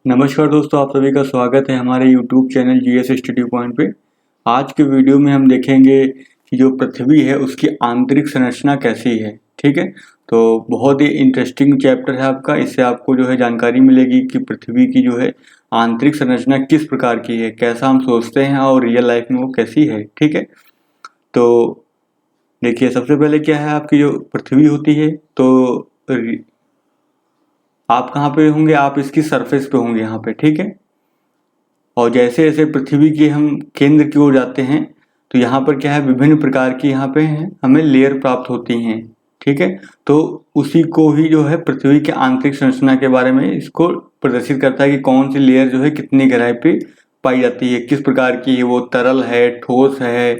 नमस्कार दोस्तों, आप सभी का स्वागत है हमारे YouTube channel GS study point पे। आज के वीडियो में हम देखेंगे कि जो पृथ्वी है उसकी आंतरिक संरचना कैसी है। ठीक है, तो बहुत ही इंटरेस्टिंग चैप्टर है आपका। इससे आपको जो है जानकारी मिलेगी कि पृथ्वी की जो है आंतरिक संरचना किस प्रकार की है, कैसा हम सोचते हैं और रियल लाइफ में वो कैसी है। ठीक है, तो देखिए सबसे पहले क्या है, आपकी जो पृथ्वी होती है तो आप कहाँ पे होंगे, आप इसकी सरफेस पे होंगे यहाँ पे। ठीक है, और जैसे जैसे पृथ्वी के हम केंद्र की ओर जाते हैं तो यहाँ पर क्या है, विभिन्न प्रकार की यहाँ पे हैं हमें लेयर प्राप्त होती हैं। ठीक है, तो उसी को ही जो है पृथ्वी के आंतरिक संरचना के बारे में इसको प्रदर्शित करता है कि कौन सी लेयर जो है कितनी गहराई पे पाई जाती है, किस प्रकार की है, वो तरल है, ठोस है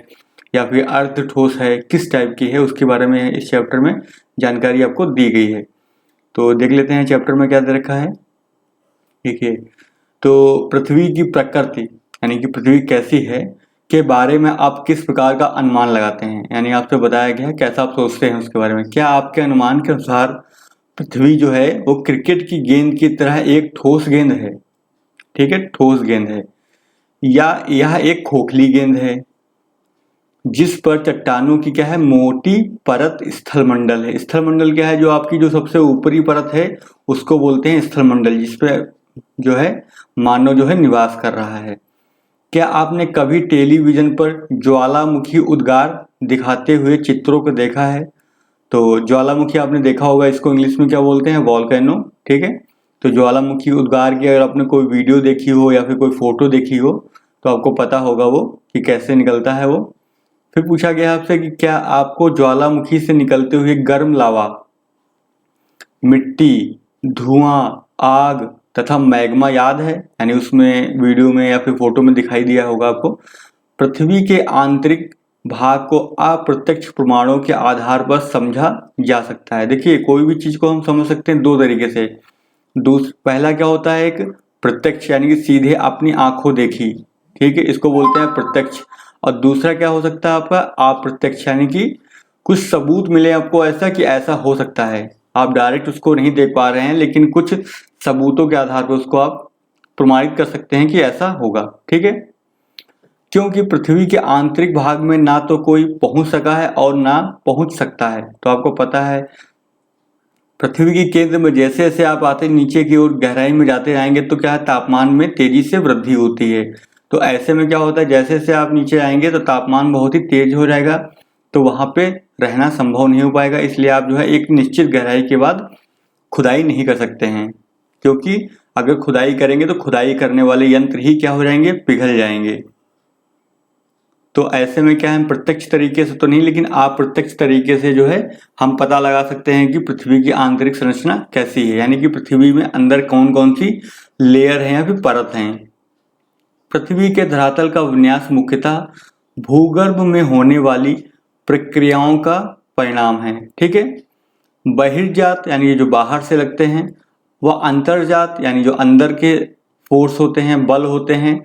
या फिर अर्ध ठोस है, किस टाइप की है, उसके बारे में इस चैप्टर में जानकारी आपको दी गई है। तो देख लेते हैं चैप्टर में क्या दे रखा है। देखिए, तो पृथ्वी की प्रकृति यानी कि पृथ्वी कैसी है के बारे में आप किस प्रकार का अनुमान लगाते हैं, यानी आपसे बताया गया है कैसा आप सोचते हैं उसके बारे में। क्या आपके अनुमान के अनुसार पृथ्वी जो है वो क्रिकेट की गेंद की तरह एक ठोस गेंद है? ठीक है, ठोस गेंद है, या यह एक खोखली गेंद है जिस पर चट्टानों की क्या है, मोटी परत स्थलमंडल है। स्थलमंडल क्या है, जो आपकी जो सबसे ऊपरी परत है उसको बोलते हैं स्थलमंडल, जिसपे जो है मानव जो है निवास कर रहा है। क्या आपने कभी टेलीविजन पर ज्वालामुखी उद्गार दिखाते हुए चित्रों को देखा है? तो ज्वालामुखी आपने देखा होगा, इसको इंग्लिश में क्या बोलते हैं, वॉल्केनो। ठीक है, तो ज्वालामुखी उद्गार की अगर आपने कोई वीडियो देखी हो या फिर कोई फोटो देखी हो तो आपको पता होगा वो कि कैसे निकलता है वो। फिर पूछा गया आपसे कि क्या आपको ज्वालामुखी से निकलते हुए गर्म लावा, मिट्टी, धुआं, आग तथा मैग्मा याद है? यानी उसमें वीडियो में या फिर फोटो में दिखाई दिया होगा आपको। पृथ्वी के आंतरिक भाग को अप्रत्यक्ष प्रमाणों के आधार पर समझा जा सकता है। देखिए, कोई भी चीज को हम समझ सकते हैं दो तरीके से। पहला क्या होता है, एक प्रत्यक्ष यानी कि सीधे अपनी आंखों देखी, ठीक है, इसको बोलते हैं प्रत्यक्ष। और दूसरा क्या हो सकता है आपका अप्रत्यक्ष, यानी कि कुछ सबूत मिले आपको ऐसा कि ऐसा हो सकता है। आप डायरेक्ट उसको नहीं देख पा रहे हैं लेकिन कुछ सबूतों के आधार पर उसको आप प्रमाणित कर सकते हैं कि ऐसा होगा। ठीक है, क्योंकि पृथ्वी के आंतरिक भाग में ना तो कोई पहुंच सका है और ना पहुंच सकता है। तो आपको पता है पृथ्वी के केंद्र में जैसे जैसे आप आते नीचे की ओर गहराई में जाते जाएंगे तो क्या है, तापमान में तेजी से वृद्धि होती है। तो ऐसे में क्या होता है, जैसे जैसे आप नीचे आएंगे तो तापमान बहुत ही तेज हो जाएगा, तो वहां पे रहना संभव नहीं हो पाएगा। इसलिए आप जो है एक निश्चित गहराई के बाद खुदाई नहीं कर सकते हैं, क्योंकि अगर खुदाई करेंगे तो खुदाई करने वाले यंत्र ही क्या हो जाएंगे, पिघल जाएंगे। तो ऐसे में क्या है, हम प्रत्यक्ष तरीके से तो नहीं लेकिन अप्रत्यक्ष तरीके से जो है हम पता लगा सकते हैं कि पृथ्वी की आंतरिक संरचना कैसी है, यानी कि पृथ्वी में अंदर कौन कौन सी लेयर है या फिर परत हैं। पृथ्वी के धरातल का विन्यास मुख्यतः भूगर्भ में होने वाली प्रक्रियाओं का परिणाम है। ठीक है, बहिर्जात यानी जो बाहर से लगते हैं, वह अंतर्जात यानी जो अंदर के फोर्स होते हैं, बल होते हैं,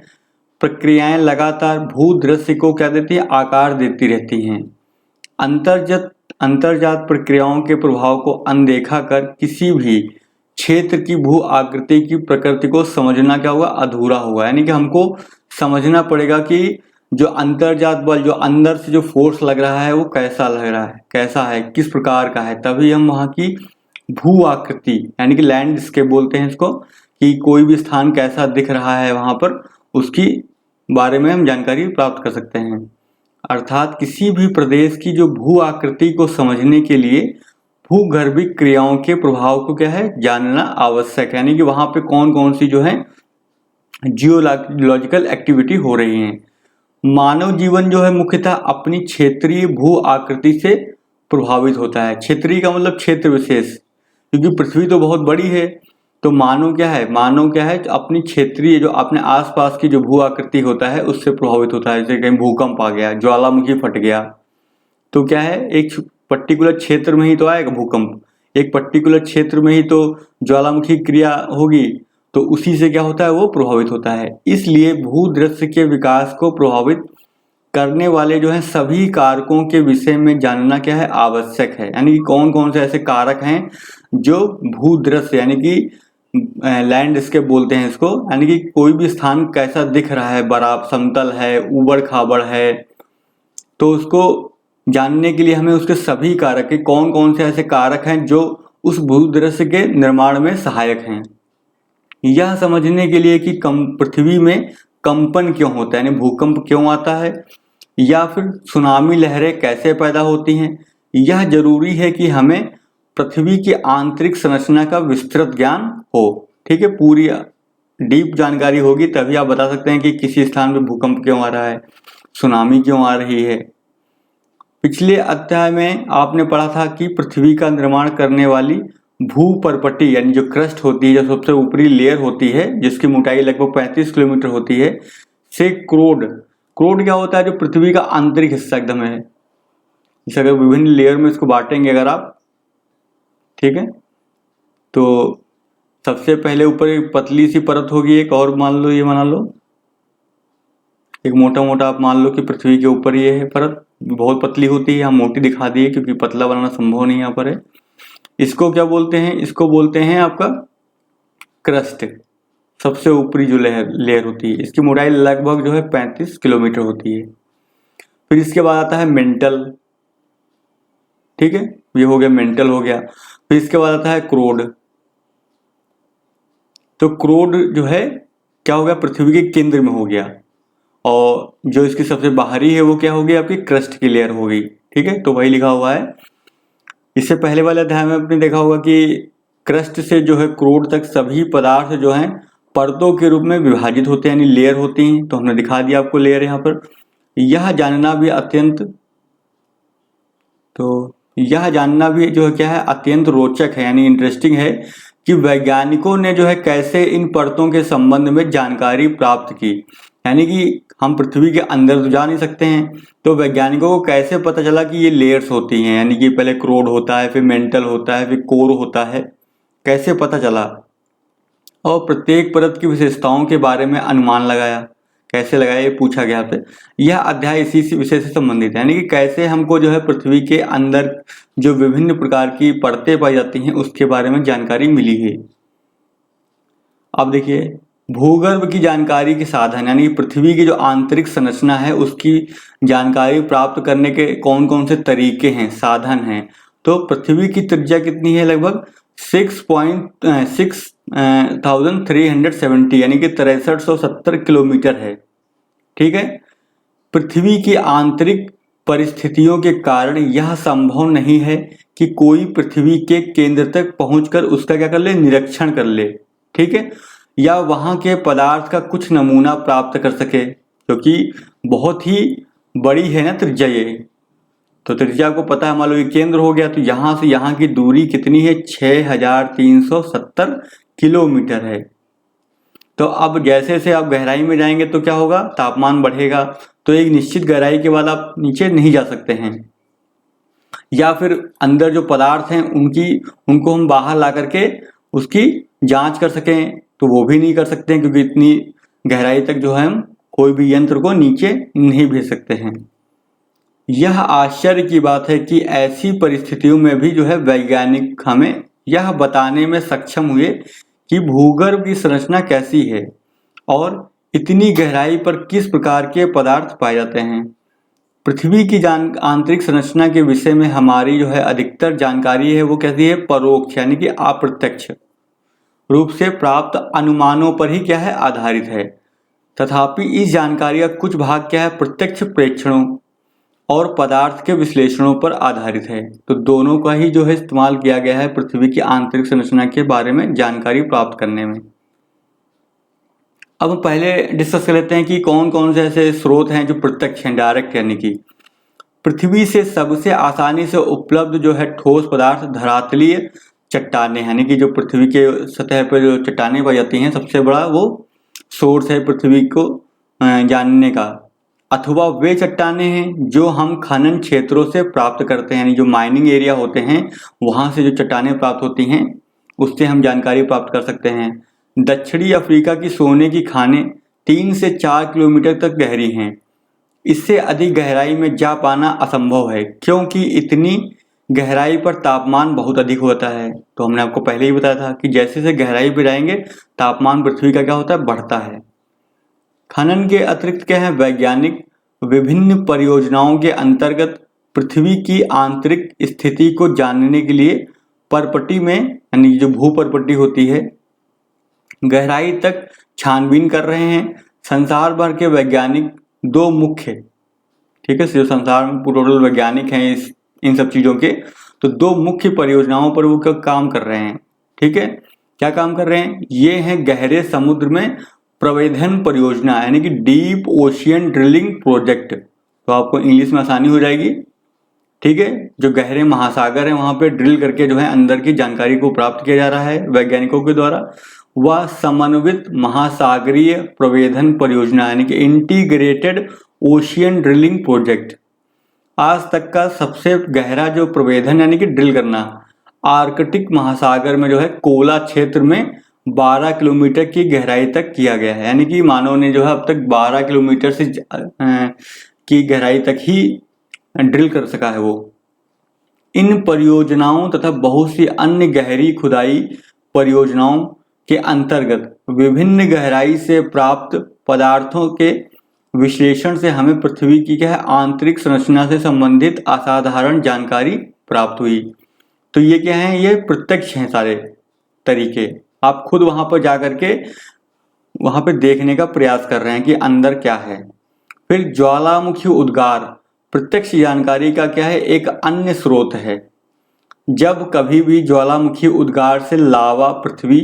प्रक्रियाएं लगातार भूदृश्य को क्या देती है, आकार देती रहती हैं। अंतर्जात प्रक्रियाओं के प्रभाव को अनदेखा कर किसी भी क्षेत्र की भू आकृति की प्रकृति को समझना क्या होगा, अधूरा होगा। यानी कि हमको समझना पड़ेगा कि जो अंतर्जात बल, जो अंदर से जो फोर्स लग रहा है वो कैसा लग रहा है, कैसा है, किस प्रकार का है, तभी हम वहाँ की भू आकृति यानी कि लैंडस्केप बोलते हैं इसको, कि कोई भी स्थान कैसा दिख रहा है वहां पर, उसकी बारे में हम जानकारी प्राप्त कर सकते हैं। अर्थात किसी भी प्रदेश की जो भू आकृति को समझने के लिए भूगर्भिक क्रियाओं के प्रभाव को क्या है, जानना आवश्यक है। यानी कि वहां पे कौन कौन सी जो है जियोलॉजिकल एक्टिविटी हो रही है। मानव जीवन जो है मुख्यतः अपनी क्षेत्रीय भू आकृति से प्रभावित होता है। क्षेत्रीय का मतलब क्षेत्र विशेष, क्योंकि पृथ्वी तो बहुत बड़ी है, तो मानव क्या है, अपनी क्षेत्रीय जो अपने आसपास की जो भू आकृति होता है उससे प्रभावित होता है। जैसे कहीं भूकंप आ गया, ज्वालामुखी फट गया, तो क्या है, एक पर्टिकुलर क्षेत्र में ही तो आएगा भूकंप, एक पर्टिकुलर क्षेत्र में ही तो ज्वालामुखी क्रिया होगी, तो उसी से क्या होता है, वो प्रभावित होता है। इसलिए भूदृश्य के विकास को प्रभावित करने वाले जो है सभी कारकों के विषय में जानना क्या है, आवश्यक है। यानी कि कौन कौन से ऐसे कारक हैं जो भूदृश्य यानी कि लैंडस्केप बोलते हैं इसको, यानी कि कोई भी स्थान कैसा दिख रहा है, बराबर समतल है, ऊबड़ खाबड़ है, तो उसको जानने के लिए हमें उसके सभी कारक के कौन कौन से ऐसे कारक हैं जो उस भूदृश्य के निर्माण में सहायक हैं। यह समझने के लिए कि पृथ्वी में कंपन क्यों होता है, यानी भूकंप क्यों आता है, या फिर सुनामी लहरें कैसे पैदा होती हैं, यह जरूरी है कि हमें पृथ्वी की आंतरिक संरचना का विस्तृत ज्ञान हो। ठीक है, पूरी डीप जानकारी होगी तभी आप बता सकते हैं कि किसी स्थान में भूकंप क्यों आ रहा है, सुनामी क्यों आ रही है। पिछले अध्याय में आपने पढ़ा था कि पृथ्वी का निर्माण करने वाली भूपर्पटी यानी जो क्रस्ट होती है, जो सबसे ऊपरी लेयर होती है जिसकी मोटाई लगभग 35 किलोमीटर होती है, से क्रोड क्या होता है, जो पृथ्वी का आंतरिक हिस्सा एकदम है। इसे अगर विभिन्न लेयर में इसको बांटेंगे अगर आप, ठीक है, तो सबसे पहले ऊपर एक पतली सी परत होगी, एक और मान लो, ये मान लो एक मोटा मोटा आप मान लो कि पृथ्वी के ऊपर ये है परत, बहुत पतली होती है, हम मोटी दिखा दिए क्योंकि पतला बनाना संभव नहीं यहाँ पर है। इसको क्या बोलते हैं, इसको बोलते हैं आपका क्रस्ट, सबसे ऊपरी जो लेयर होती है, इसकी मोटाई लगभग जो है 35 किलोमीटर होती है। फिर इसके बाद आता है मेंटल, ठीक है, ये हो गया मेंटल हो गया। फिर इसके बाद आता है क्रोड। तो क्रोड जो है क्या हो गया, पृथ्वी के केंद्र में हो गया, और जो इसकी सबसे बाहरी है वो क्या होगी, आपकी क्रस्ट की लेयर होगी। ठीक है, तो वही लिखा हुआ है। इससे पहले वाले अध्याय में आपने देखा होगा कि क्रस्ट से जो है क्रोड तक सभी पदार्थ जो हैं परतों के रूप में विभाजित होते हैं, यानी लेयर होती हैं। तो हमने दिखा दिया आपको लेयर यहाँ पर। यह जानना भी जो है क्या है, अत्यंत रोचक है, यानी इंटरेस्टिंग है कि वैज्ञानिकों ने जो है कैसे इन परतों के संबंध में जानकारी प्राप्त की। यानी कि हम पृथ्वी के अंदर तो जा नहीं सकते हैं, तो वैज्ञानिकों को कैसे पता चला कि ये लेयर्स होती हैं, यानी कि पहले क्रोड होता है, फिर मेंटल होता है, फिर कोर होता है, कैसे पता चला, और प्रत्येक परत की विशेषताओं के बारे में अनुमान लगाया, कैसे लगाया ये पूछा गया आपसे। यह अध्याय इसी विषय से संबंधित है, यानी कि कैसे हमको जो है पृथ्वी के अंदर जो विभिन्न प्रकार की परतें पाई जाती हैं उसके बारे में जानकारी मिली है। अब देखिए, भूगर्भ की जानकारी के साधन, यानी पृथ्वी की जो आंतरिक संरचना है उसकी जानकारी प्राप्त करने के कौन कौन से तरीके हैं, साधन हैं। तो पृथ्वी की त्रिज्या कितनी है, लगभग 6,370 यानी कि 6370 किलोमीटर है। ठीक है, पृथ्वी की आंतरिक परिस्थितियों के कारण यह संभव नहीं है कि कोई पृथ्वी के केंद्र तक पहुंचकर उसका क्या कर ले, निरीक्षण कर ले, ठीक है, या वहां के पदार्थ का कुछ नमूना प्राप्त कर सके, क्योंकि बहुत ही बड़ी है ना त्रिज्या ये। तो त्रिज्या को पता है, मान लो ये केंद्र हो गया, तो यहां से यहां की दूरी कितनी है, 6370 किलोमीटर है। तो अब जैसे जैसे आप गहराई में जाएंगे तो क्या होगा, तापमान बढ़ेगा, तो एक निश्चित गहराई के बाद आप नीचे नहीं जा सकते हैं, या फिर अंदर जो पदार्थ हैं उनको हम बाहर ला करके उसकी जांच कर सकें, तो वो भी नहीं कर सकते हैं, क्योंकि इतनी गहराई तक जो है हम कोई भी यंत्र को नीचे नहीं भेज सकते हैं। यह आश्चर्य की बात है कि ऐसी परिस्थितियों में भी जो है वैज्ञानिक हमें यह बताने में सक्षम हुए कि भूगर्भ की संरचना कैसी है और इतनी गहराई पर किस प्रकार के पदार्थ पाए जाते हैं। पृथ्वी की आंतरिक संरचना के विषय में हमारी जो है अधिकतर जानकारी है वो कैसी है, परोक्ष यानी कि अप्रत्यक्ष रूप से प्राप्त अनुमानों पर ही क्या है, आधारित है। तथापि इस जानकारी का कुछ भाग क्या है, प्रत्यक्ष प्रेक्षणों और पदार्थ के विश्लेषणों पर आधारित है। तो दोनों का ही जो है इस्तेमाल किया गया है पृथ्वी की आंतरिक संरचना के बारे में जानकारी प्राप्त करने में। अब पहले डिस्कस कर लेते हैं कि कौन कौन से ऐसे स्रोत हैं जो प्रत्यक्ष हैं, डायरेक्ट, यानी कि पृथ्वी से सबसे आसानी से उपलब्ध जो है ठोस पदार्थ धरातलीय चट्टानें, यानी कि जो पृथ्वी के सतह पर जो चट्टानें पाई जाती हैं, सबसे बड़ा वो सोर्स है पृथ्वी को जानने का। अथवा वे चट्टानें हैं जो हम खनन क्षेत्रों से प्राप्त करते हैं, यानी जो माइनिंग एरिया होते हैं वहां से जो चट्टानें प्राप्त होती हैं उससे हम जानकारी प्राप्त कर सकते हैं। दक्षिणी अफ्रीका की सोने की खानें 3 से 4 किलोमीटर तक गहरी हैं। इससे अधिक गहराई में जा पाना असंभव है, क्योंकि इतनी गहराई पर तापमान बहुत अधिक होता है। तो हमने आपको पहले ही बताया था कि जैसे जैसे गहराई पर जाएंगे तापमान पृथ्वी का क्या होता है, बढ़ता है। खनन के अतिरिक्त क्या है, वैज्ञानिक विभिन्न परियोजनाओं के अंतर्गत पृथ्वी की आंतरिक स्थिति को जानने के लिए परपटी में, यानी जो भूपरपटी होती है, गहराई तक छानबीन कर रहे हैं। संसार भर के वैज्ञानिक दो मुख्य, ठीक है, जो संसार में टोटल वैज्ञानिक हैं इन सब चीजों के, तो दो मुख्य परियोजनाओं पर वो काम कर रहे हैं। ठीक है, क्या काम कर रहे हैं, ये हैं गहरे समुद्र में प्रवेधन परियोजना, यानी कि डीप ओशियन ड्रिलिंग प्रोजेक्ट। तो आपको इंग्लिश में आसानी हो जाएगी। ठीक है, जो गहरे महासागर है वहां पे ड्रिल करके जो है अंदर की जानकारी को प्राप्त किया जा रहा है वैज्ञानिकों के द्वारा। वह समन्वित महासागरीय प्रवेधन परियोजना, यानी कि इंटीग्रेटेड ओशियन ड्रिलिंग प्रोजेक्ट, आज तक का सबसे गहरा जो प्रवेधन यानी कि ड्रिल करना आर्कटिक महासागर में जो है कोला क्षेत्र में 12 किलोमीटर की गहराई तक किया गया है। यानी कि मानव ने जो है अब तक 12 किलोमीटर से की गहराई तक ही ड्रिल कर सका है वो। इन परियोजनाओं तथा बहुत सी अन्य गहरी खुदाई परियोजनाओं के अंतर्गत विभिन्न गहराई से प्राप्त पदार्थों के विश्लेषण से हमें पृथ्वी की क्या है, आंतरिक संरचना से संबंधित असाधारण जानकारी प्राप्त हुई। तो ये क्या है, ये प्रत्यक्ष हैं सारे तरीके। आप खुद वहां पर जाकर के वहां पे देखने का प्रयास कर रहे हैं कि अंदर क्या है। फिर ज्वालामुखी उद्गार प्रत्यक्ष जानकारी का क्या है, एक अन्य स्रोत है। जब कभी भी ज्वालामुखी उद्गार से लावा पृथ्वी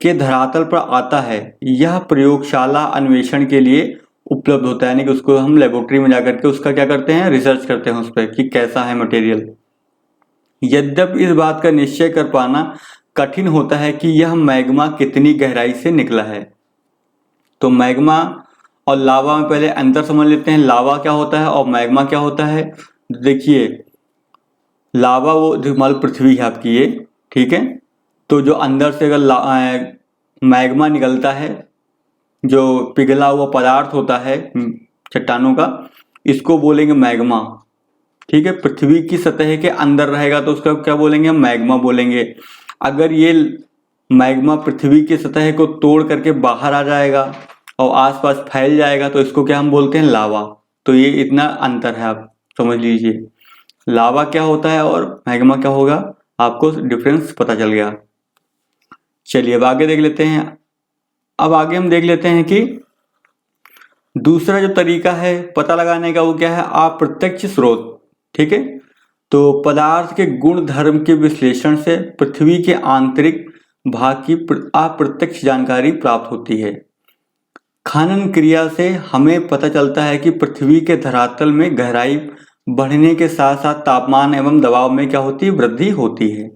के धरातल पर आता है, यह प्रयोगशाला अन्वेषण के लिए उपलब्ध होता है, यानी कि उसको हम लेबोरेटरी में जाकर के उसका क्या करते हैं, रिसर्च करते हैं उस पर कि कैसा है मटेरियल। यद्यपि इस बात का निश्चय कर पाना कठिन होता है कि यह मैग्मा कितनी गहराई से निकला है। तो मैग्मा और लावा में पहले अंतर समझ लेते हैं, लावा क्या होता है और मैग्मा क्या होता है। देखिए, लावा वो जो मान लो पृथ्वी है आपकी ये, ठीक है, तो जो अंदर से अगर मैग्मा निकलता है, जो पिघला हुआ पदार्थ होता है चट्टानों का, इसको बोलेंगे मैग्मा। ठीक है, पृथ्वी की सतह के अंदर रहेगा तो उसका क्या बोलेंगे, हम मैग्मा बोलेंगे। अगर ये मैग्मा पृथ्वी की सतह को तोड़ करके बाहर आ जाएगा और आसपास फैल जाएगा तो इसको क्या हम बोलते हैं, लावा। तो ये इतना अंतर है, आप समझ लीजिए। लावा क्या होता है और मैग्मा क्या होगा, आपको डिफरेंस पता चल गया। चलिए अब आगे देख लेते हैं। अब आगे हम देख लेते हैं कि दूसरा जो तरीका है पता लगाने का वो क्या है, अप्रत्यक्ष स्रोत। ठीक है, तो पदार्थ के गुण धर्म के विश्लेषण से पृथ्वी के आंतरिक भाग की अप्रत्यक्ष जानकारी प्राप्त होती है। खनन क्रिया से हमें पता चलता है कि पृथ्वी के धरातल में गहराई बढ़ने के साथ साथ तापमान एवं दबाव में क्या होती है, वृद्धि होती है।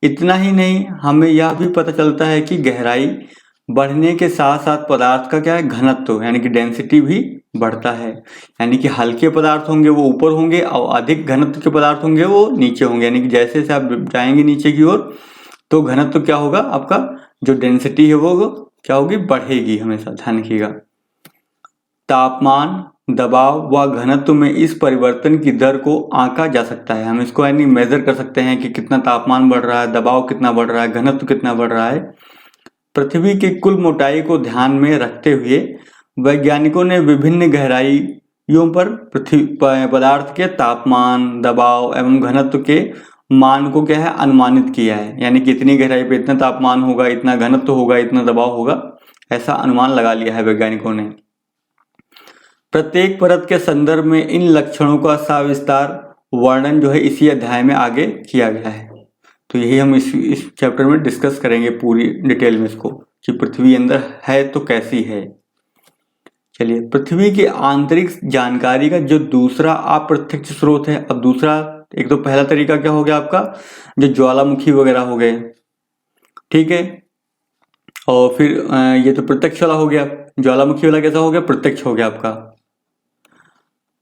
इतना ही नहीं, हमें यह भी पता चलता है कि गहराई बढ़ने के साथ साथ पदार्थ का क्या है, घनत्व यानी कि डेंसिटी भी बढ़ता है। यानी कि हल्के पदार्थ होंगे वो ऊपर होंगे और अधिक घनत्व के पदार्थ होंगे वो नीचे होंगे। यानी कि जैसे जैसे आप जाएंगे नीचे की ओर तो घनत्व क्या होगा, आपका जो डेंसिटी है वो क्या होगी, बढ़ेगी। हमेशा ध्यान रखिएगा। तापमान, दबाव व घनत्व में इस परिवर्तन की दर को आंका जा सकता है। हम इसको यानी मेजर कर सकते हैं कि कितना तापमान बढ़ रहा है, दबाव कितना बढ़ रहा है, घनत्व कितना बढ़ रहा है। पृथ्वी की कुल मोटाई को ध्यान में रखते हुए वैज्ञानिकों ने विभिन्न गहराइयों पर पृथ्वी पदार्थ के तापमान, दबाव एवं घनत्व के मान को क्या है, अनुमानित किया है। यानी कि इतनी गहराई पे इतना तापमान होगा, इतना घनत्व होगा, इतना दबाव होगा, ऐसा अनुमान लगा लिया है वैज्ञानिकों ने। प्रत्येक परत के संदर्भ में इन लक्षणों का सविस्तार वर्णन जो है इसी अध्याय में आगे किया गया है। तो यही हम इस चैप्टर में डिस्कस करेंगे पूरी डिटेल में इसको कि पृथ्वी अंदर है तो कैसी है। चलिए, पृथ्वी की आंतरिक जानकारी का जो दूसरा अप्रत्यक्ष स्रोत है। अब दूसरा, एक तो पहला तरीका क्या हो गया आपका, जो ज्वालामुखी वगैरह हो गए, ठीक है, और फिर ये तो प्रत्यक्ष वाला हो गया। ज्वालामुखी वाला कैसा हो गया, प्रत्यक्ष हो गया आपका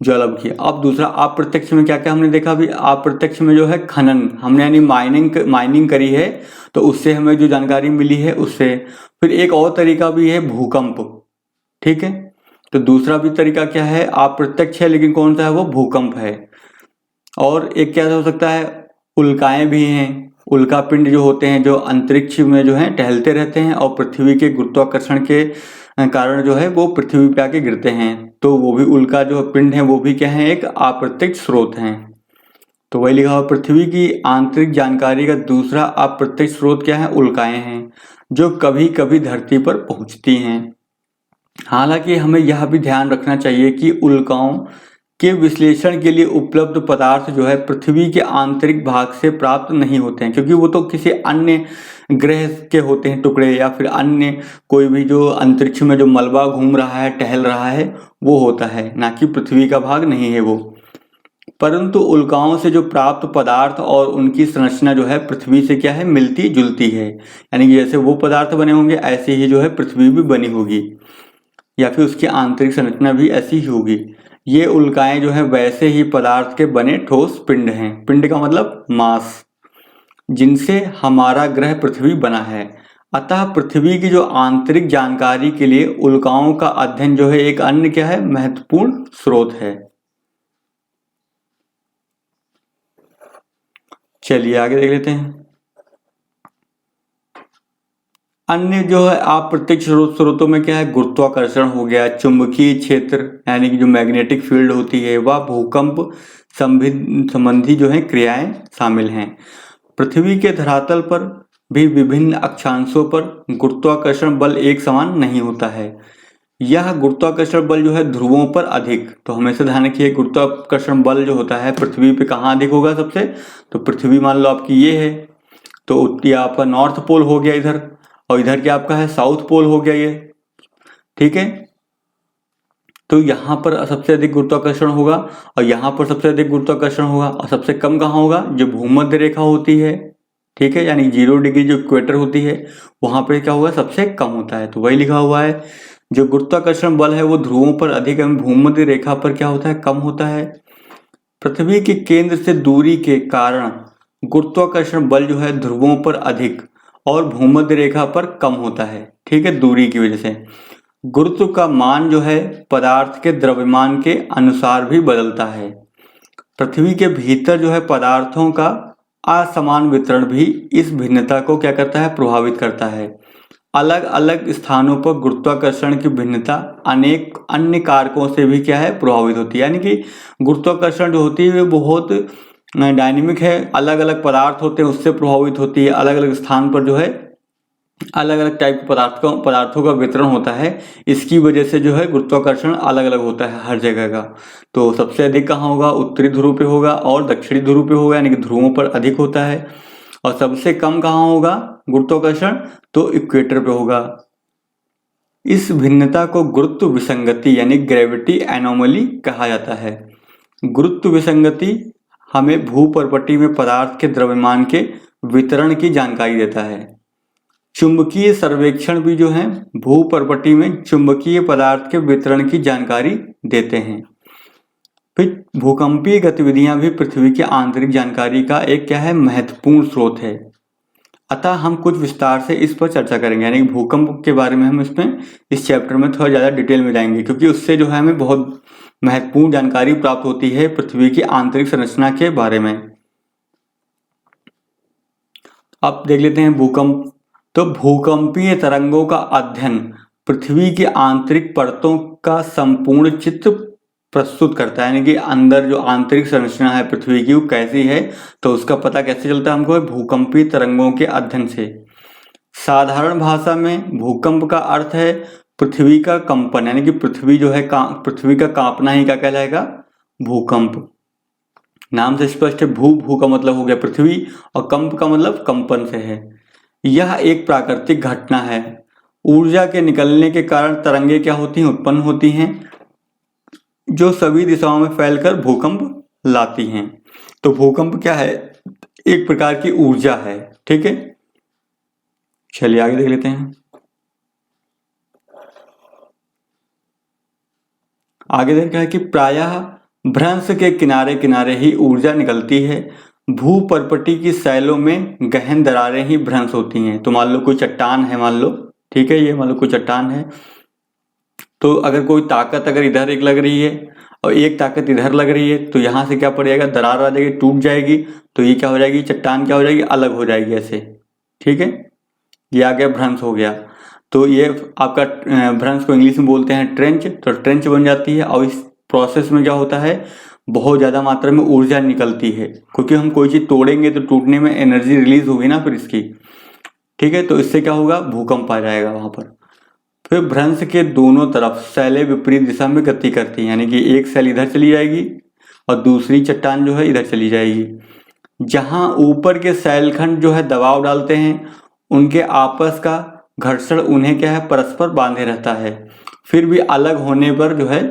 ज्वालामुखी। अब दूसरा अप्रत्यक्ष में क्या क्या हमने देखा अभी, अप्रत्यक्ष में जो है खनन, हमने यानी माइनिंग करी है तो उससे हमें जो जानकारी मिली है उससे। फिर एक और तरीका भी है भूकंप। ठीक है, तो दूसरा भी तरीका क्या है, अप्रत्यक्ष है लेकिन कौन सा है, वो भूकंप है। और एक क्या हो सकता है, उल्काएं भी हैं। उल्का पिंड जो होते हैं जो अंतरिक्ष में जो है टहलते रहते हैं और पृथ्वी के गुरुत्वाकर्षण के कारण जो है वो पृथ्वी पे आके गिरते हैं। तो वो भी उल्का जो पिंड है वो भी क्या है, एक अप्रत्यक्ष स्रोत हैं। तो वही लिखा हुआ, पृथ्वी की आंतरिक जानकारी का दूसरा अप्रत्यक्ष स्रोत क्या है, उल्काएं हैं जो कभी कभी धरती पर पहुंचती हैं। हालांकि हमें यह भी ध्यान रखना चाहिए कि उल्काओं के विश्लेषण के लिए उपलब्ध पदार्थ जो है पृथ्वी के आंतरिक भाग से प्राप्त नहीं होते हैं, क्योंकि वो तो किसी अन्य ग्रह के होते हैं टुकड़े, या फिर अन्य कोई भी जो अंतरिक्ष में जो मलबा घूम रहा है, टहल रहा है, वो होता है, ना कि पृथ्वी का भाग नहीं है वो। परंतु उल्काओं से जो प्राप्त पदार्थ और उनकी संरचना जो है पृथ्वी से क्या है, मिलती जुलती है। यानी कि जैसे वो पदार्थ बने होंगे ऐसे ही जो है पृथ्वी भी बनी होगी, या फिर उसकी आंतरिक संरचना भी ऐसी ही होगी। ये उल्काएं जो है वैसे ही पदार्थ के बने ठोस पिंड हैं। पिंड का मतलब मास, जिनसे हमारा ग्रह पृथ्वी बना है। अतः पृथ्वी की जो आंतरिक जानकारी के लिए उल्काओं का अध्ययन जो है एक अन्य क्या है, महत्वपूर्ण स्रोत है। चलिए आगे देख लेते हैं। अन्य जो है अप्रत्यक्ष स्रोतों में क्या है, गुरुत्वाकर्षण हो गया, चुंबकीय क्षेत्र यानी कि जो मैग्नेटिक फील्ड होती है, वह भूकंप संबंधी जो है क्रियाएं शामिल हैं। पृथ्वी के धरातल पर भी विभिन्न अक्षांशों पर गुरुत्वाकर्षण बल एक समान नहीं होता है। यह गुरुत्वाकर्षण बल जो है ध्रुवों पर अधिक, तो हमेशा ध्यान रखिए गुरुत्वाकर्षण बल जो होता है पृथ्वी पे कहाँ अधिक होगा सबसे, तो पृथ्वी मान लो आपकी ये है, तो ये आपका नॉर्थ पोल हो गया इधर, और इधर क्या आपका है, साउथ पोल हो गया ये, ठीक है। तो यहाँ पर सबसे अधिक गुरुत्वाकर्षण होगा और यहाँ पर सबसे अधिक गुरुत्वाकर्षण होगा, और सबसे कम कहाँ होगा, जो भूमध्य रेखा होती है, ठीक है, यानी 0 डिग्री जो इक्वेटर होती है वहां पर क्या हुआ, सबसे कम होता है। तो वही लिखा हुआ है, जो गुरुत्वाकर्षण बल है वो ध्रुवों पर अधिक एवं भूमध्य रेखा पर क्या होता है, कम होता है। पृथ्वी के केंद्र से दूरी के कारण गुरुत्वाकर्षण बल जो है ध्रुवों पर अधिक और भूमध्य रेखा पर कम होता है, ठीक है, दूरी की वजह से। गुरुत्व का मान जो है पदार्थ के द्रव्यमान के अनुसार भी बदलता है। पृथ्वी के भीतर जो है पदार्थों का असमान वितरण भी इस भिन्नता को क्या करता है, प्रभावित करता है। अलग अलग स्थानों पर गुरुत्वाकर्षण की भिन्नता अनेक अन्य कारकों से भी क्या है, प्रभावित होती है। यानी कि गुरुत्वाकर्षण जो होती है वो बहुत डायनेमिक है, अलग अलग पदार्थ होते हैं उससे प्रभावित होती है। अलग अलग स्थान पर जो है अलग अलग टाइप के पदार्थों का वितरण होता है, इसकी वजह से जो है गुरुत्वाकर्षण अलग अलग होता है हर जगह का। तो सबसे अधिक कहाँ होगा, उत्तरी ध्रुव पे होगा और दक्षिणी ध्रुव पे होगा, यानी कि ध्रुवों पर अधिक होता है। और सबसे कम कहाँ होगा गुरुत्वाकर्षण, तो इक्वेटर पे होगा। इस भिन्नता को गुरुत्व विसंगति यानी ग्रेविटी एनोमली कहा जाता है। गुरुत्व विसंगति हमें भूपर्पटी में पदार्थ के द्रव्यमान के वितरण की जानकारी देता है। चुंबकीय सर्वेक्षण भी जो है भूपर्पटी में चुंबकीय पदार्थ के वितरण की जानकारी देते हैं। फिर भूकंपीय गतिविधियां भी पृथ्वी की आंतरिक जानकारी का एक क्या है, महत्वपूर्ण स्रोत है। अतः हम कुछ विस्तार से इस पर चर्चा करेंगे, यानी भूकंप के बारे में हम इसमें इस चैप्टर में थोड़ा ज़्यादा डिटेल में जाएंगे, क्योंकि उससे जो है हमें बहुत महत्वपूर्ण जानकारी प्राप्त होती है पृथ्वी की आंतरिक संरचना के बारे में। अब देख लेते हैं भूकंप। तो भूकंपीय तरंगों का अध्ययन पृथ्वी की आंतरिक परतों का संपूर्ण चित्र प्रस्तुत करता है, यानी कि अंदर जो आंतरिक संरचना है पृथ्वी की वो कैसी है, तो उसका पता कैसे चलता है हमको, भूकंपीय तरंगों के अध्ययन से। साधारण भाषा में भूकंप का अर्थ है पृथ्वी का कंपन, यानी कि पृथ्वी जो है पृथ्वी का कांपना ही क्या कहलाएगा, भूकंप। नाम से स्पष्ट है, भू का मतलब हो गया पृथ्वी और कंप का मतलब कंपन से है। यह एक प्राकृतिक घटना है। ऊर्जा के निकलने के कारण तरंगे क्या होती हैं, उत्पन्न होती हैं, जो सभी दिशाओं में फैलकर भूकंप लाती हैं। तो भूकंप क्या है, एक प्रकार की ऊर्जा है, ठीक है। चलिए आगे देख लेते हैं। आगे देखा है कि प्रायः भ्रंश के किनारे किनारे ही ऊर्जा निकलती है। भूपर्पटी की शैलों में गहन दरारें ही भ्रंश होती हैं। तो मान लो कोई चट्टान है, मान लो, ठीक है, ये मान लो कोई चट्टान है, तो अगर कोई ताकत अगर इधर एक लग रही है और एक ताकत इधर लग रही है, तो यहाँ से क्या पड़ जाएगा, दरार आ जाएगी, टूट जाएगी, तो ये क्या हो जाएगी, चट्टान क्या हो जाएगी, अलग हो जाएगी ऐसे। ठीक है, ये आ गया भ्रंश हो गया। तो ये आपका भ्रंश को इंग्लिश में बोलते हैं ट्रेंच, तो ट्रेंच बन जाती है। और इस प्रोसेस में क्या होता है, बहुत ज़्यादा मात्रा में ऊर्जा निकलती है, क्योंकि हम कोई चीज़ तोड़ेंगे तो टूटने में एनर्जी रिलीज होगी ना फिर इसकी। ठीक है, तो इससे क्या होगा, भूकंप आ जाएगा वहाँ पर। फिर भ्रंश के दोनों तरफ शैलें विपरीत दिशा में गति करती हैं, यानी कि एक शैल इधर चली जाएगी और दूसरी चट्टान जो है इधर चली जाएगी। जहाँ ऊपर के शैलखंड जो है दबाव डालते हैं, उनके आपस का घर्षण उन्हें क्या है, परस्पर बांधे रहता है। फिर भी अलग होने पर जो है,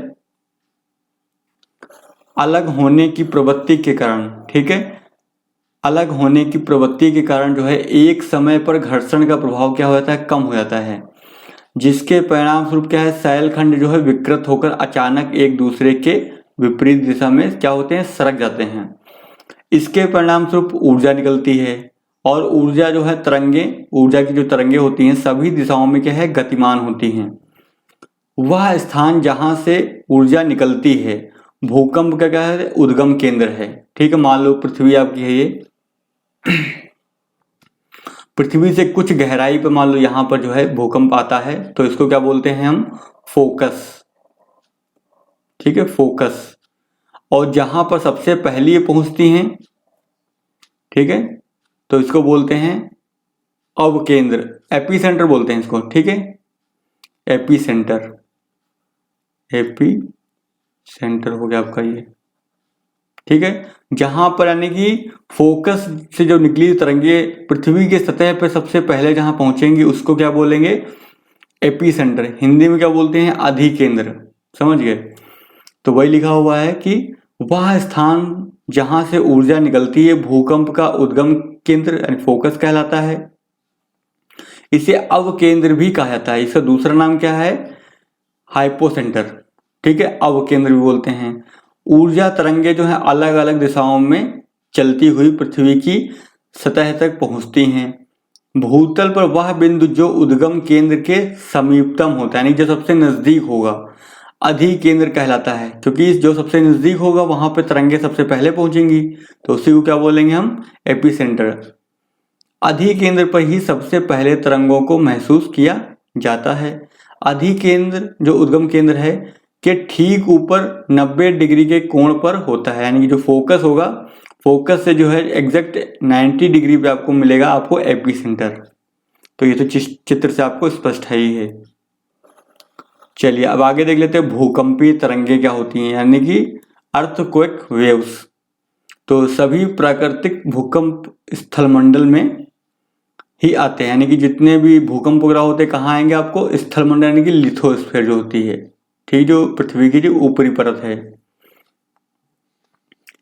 अलग होने की प्रवृत्ति के कारण, ठीक है, अलग होने की प्रवृत्ति के कारण जो है एक समय पर घर्षण का प्रभाव क्या हो जाता है, कम हो जाता है, जिसके परिणाम स्वरूप क्या है, शैलखंड जो है विकृत होकर अचानक एक दूसरे के विपरीत दिशा में क्या होते हैं, सरक जाते हैं। इसके परिणाम स्वरूप ऊर्जा निकलती है, और ऊर्जा जो है तरंगे, ऊर्जा की जो तरंगे होती हैं सभी दिशाओं में क्या है, गतिमान होती हैं। वह स्थान जहां से ऊर्जा निकलती है भूकंप का क्या है, उद्गम केंद्र है। ठीक है, मान लो पृथ्वी आपकी है, ये पृथ्वी से कुछ गहराई पर मान लो यहाँ पर जो है भूकंप आता है, तो इसको क्या बोलते हैं हम, फोकस। ठीक है, फोकस। और जहां पर सबसे पहले ये पहुंचती हैं, ठीक है, तो इसको बोलते हैं अवकेंद्र, एपी सेंटर बोलते हैं इसको। ठीक है, एपी सेंटर, एपी सेंटर हो गया आपका ये। ठीक है, जहां पर यानी कि फोकस से जो निकली तरंगे पृथ्वी के सतह पर सबसे पहले जहां पहुंचेंगी उसको क्या बोलेंगे, एपी सेंटर। हिंदी में क्या बोलते हैं, अधिकेंद्र। समझ गए, तो वही लिखा हुआ है कि वह स्थान जहां से ऊर्जा निकलती है भूकंप का उद्गम केंद्र यानी फोकस कहलाता है। इसे अवकेंद्र भी कहा जाता है, इसका दूसरा नाम क्या है, हाइपोसेंटर। ठीक है, अवकेंद्र भी बोलते हैं। ऊर्जा तरंगे जो है अलग अलग दिशाओं में चलती हुई पृथ्वी की सतह तक पहुंचती हैं। भूतल पर वह बिंदु जो उद्गम केंद्र के समीपतम होता है, यानी जो सबसे नजदीक होगा, अधिकेंद्र कहलाता है, क्योंकि जो सबसे नजदीक होगा वहां पे तरंगे सबसे पहले पहुंचेंगी, तो उसी को क्या बोलेंगे हम, एपीसेंटर। अधिकेंद्र पर ही सबसे पहले तरंगों को महसूस किया जाता है। अधिकेंद्र जो उद्गम केंद्र है के ठीक ऊपर 90 डिग्री के कोण पर होता है, यानी कि जो फोकस होगा, फोकस से जो है एग्जैक्ट 90 डिग्री पे आपको मिलेगा आपको एपीसेंटर। तो ये तो चित्र से आपको स्पष्ट है ही है। चलिए अब आगे देख लेते हैं भूकंपीय तरंगे क्या होती हैं, यानी कि अर्थक्वेक वेव्स। तो सभी प्राकृतिक भूकंप स्थलमंडल में ही आते हैं, यानी कि जितने भी भूकंप वगैरह होते हैं कहाँ आएंगे आपको, स्थलमंडल यानी कि लिथोस्फीयर जो होती है, ठीक, जो पृथ्वी की जो ऊपरी परत है।